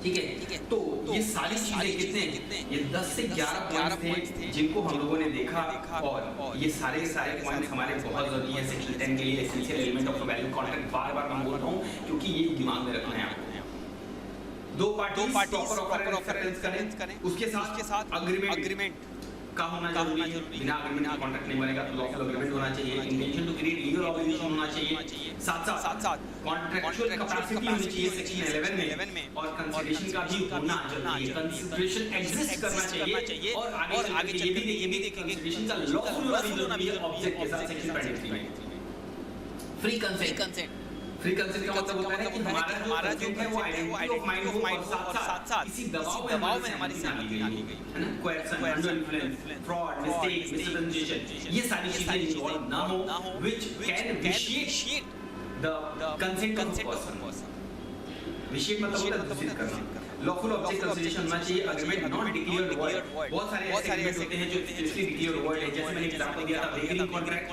ठीक है, तो ये सारी चीजें कितने ये 10 से 11 पॉइंट्स थे जिनको हम लोगों ने देखा, और ये सारे पॉइंट्स हमारे बहुत जरूरी है सेक्शन 10 के लिए। Essential element of value contract बार-बार मैं बोल रहा हूँ क्योंकि ये दिमाग में रखना है आपको। दो पार्टीज प्रॉपर ऑफर करें, उसके साथ अग्रीमेंट का होना जरूरी है। बिना अग्रीमेंट का कॉन्ट्रैक्ट नहीं बनेगा, तो लॉफुल अग्रीमेंट होना चाहिए, intention to create legal obligation होना चाहिए, साथ कॉन्ट्रैक्चुअल कैपेसिटी होनी चाहिए सेक्शन 11 में, और कंसीडरेशन का भी होना जरूरी है। कंसीडरेशन एग्जिस्ट करना चाहिए, और आगे चल के ये भी देखेंगे कंसीडरेशन का लॉफुल होना भी ऑब्जेक्ट के साथ सेक्शन 23 में। फ्री कंसेंट का मतलब होता है कि हमारा जो है वो आइडेंटिटी ऑफ माइंड हो, और साथ इसी दबाव में हमारी सहमति डाली गई है ना, coercion, under influence, fraud, mistake, misunderstanding, ये सारी चीजें इन्वॉल्व ना हो which can vitiate the consent of person. Vitiate मतलब होता है दूषित करना। लॉफुल ऑब्जेक्ट कंसीडरेशन होना चाहिए, अग्रीमेंट नॉट डिक्लेयर्ड वॉइड। बहुत सारे ऐसे एग्रीमेंट होते हैं जो स्पेशली डिक्लेयर्ड वॉइड है, जैसे मैंने एग्जांपल दिया था vagary contract,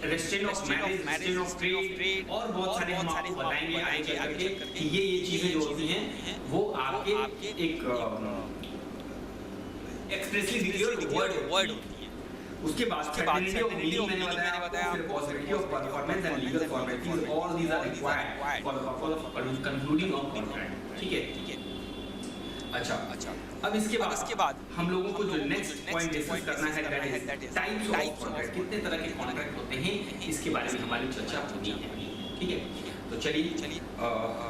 restaurant of marriage, restaurant of trade, और बहुत सारे हम आपको बताएंगे आगे करके कि ये चीजें जो होती हैं वो आपके एक एक्सप्रेसली डिक्लेयर्ड वर्ड होती हैं। उसके बाद सर्टेनिटी ऑफ मीनिंग मैंने बताया, फिर possibility of performance and legal formalities, all these are required for the purpose of concluding of contract. ठीक है। अच्छा, अब इसके बाद हम लोगों को जो नेक्स्ट पॉइंट डिस्कस करना है that is types of contract. कितने तरह के कॉन्ट्रैक्ट होते हैं, इसके बारे में हमारी चर्चा होनी है। ठीक है, तो चलिए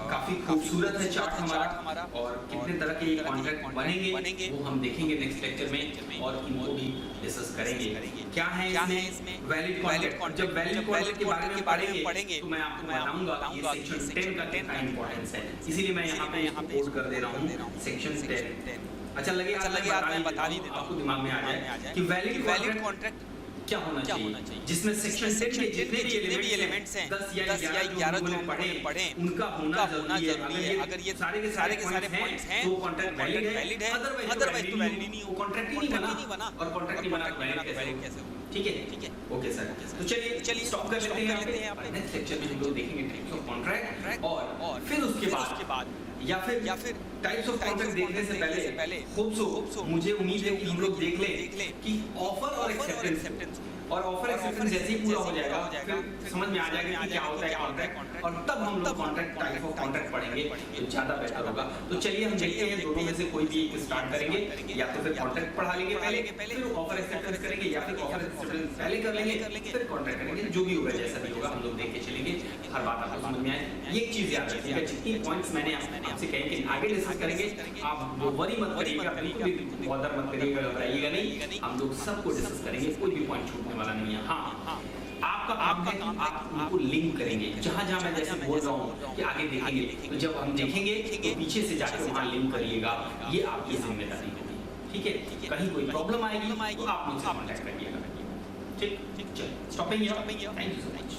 काफी खूबसूरत है चार्ट हमारा, और कितने तरह के कॉन्ट्रैक्ट बनेंगे वो हम देखेंगे नेक्स्ट लेक्चर में, और इनको भी डिस्कस करेंगे। क्या है इसमें वैलिड कॉन्ट्रैक्ट। जब वैलिड कॉन्ट्रैक्ट के बारे में पढ़ेंगे तो मैं आपको बताऊंगा कि ये सेक्शन 10 का कितना इंपॉर्टेंस है, इसीलिए मैं यहाँ पे कोट कर दे रहा हूँ सेक्शन 10। अच्छा लगे आज मैं बता ही देता हूँ, आपको दिमाग में आ जाए कि वैलिड कॉन्ट्रैक्ट क्या होना चाहिए, जिसमें सेक्शन 10 के जितने भी एलिमेंट्स हैं 10 या 11 जो पढ़े उनका होना जरूरी है। अगर ये सारे के सारे पॉइंट्स हैं तो कॉन्ट्रैक्ट वैलिड है, अदरवाइज तो वैलिड ही नहीं हो, कॉन्ट्रैक्ट ही नहीं बना, और कॉन्ट्रैक्ट नहीं बना तो वैलिड कैसे हो। ठीक है, ओके सर। तो चलिए स्टॉप कर लेते हैं यहाँ पे। नेक्स्ट लेक्चर में हम लोग देखेंगे टाइप्स ऑफ कॉन्ट्रैक्ट, और फिर उसके बाद या फिर टाइप्स ऑफ कॉन्ट्रैक्ट देखने से पहले खूब मुझे उम्मीद है कि हम लोग देख लें कि ऑफर और एक्सेप्टेंस, और ऑफर एक्सेप्टेंस जैसे ही पूरा हो जाएगा फिर समझ में आ जाएगा कि क्या होता है कॉन्ट्रैक्ट, और तब हम लोग कॉन्ट्रैक्ट टाइप ऑफ कॉन्ट्रैक्ट पढ़ेंगे तो ज़्यादा बेहतर होगा। तो चलिए हम देखते हैं दोनों में से कोई भी एक स्टार्ट करेंगे, या तो फिर कॉन्ट्रैक्ट पढ़ा लेंगे पहले, फिर ऑफर एक्सेप्टेंस करेंगे, या फिर ऑफर एक्सेप्टेंस पहले कर लेंगे, फिर कॉन्ट्रैक्ट करेंगे। जो भी होगा जैसा भी होगा हम लोग देख के चलेंगे, हर बात आपको समझ में आए। ये चीज़ याद रखिएगा, जितनी पॉइंट्स मैंने आपसे कहे कि आगे डिस्कस करेंगे, आप वरी मत करिएगा, बिल्कुल भी बॉदर मत करिएगा, घबराइएगा नहीं, हम लोग सबको डिस्कस करेंगे, कोई भी पॉइंट छूटने वाला नहीं है। हाँ, आपका काम है कि आप उनको लिंक करेंगे, जहाँ मैं जैसे बोल रहा हूँ कि आगे देखेंगे, तो जब हम देखेंगे तो पीछे से जाकर वहाँ लिंक करिएगा, ये आपकी जिम्मेदारी होगी। ठीक है, कहीं कोई प्रॉब्लम आएगी तो आप मुझसे कॉन्टैक्ट करिएगा। ठीक, चलिए stopping here, thank you so much.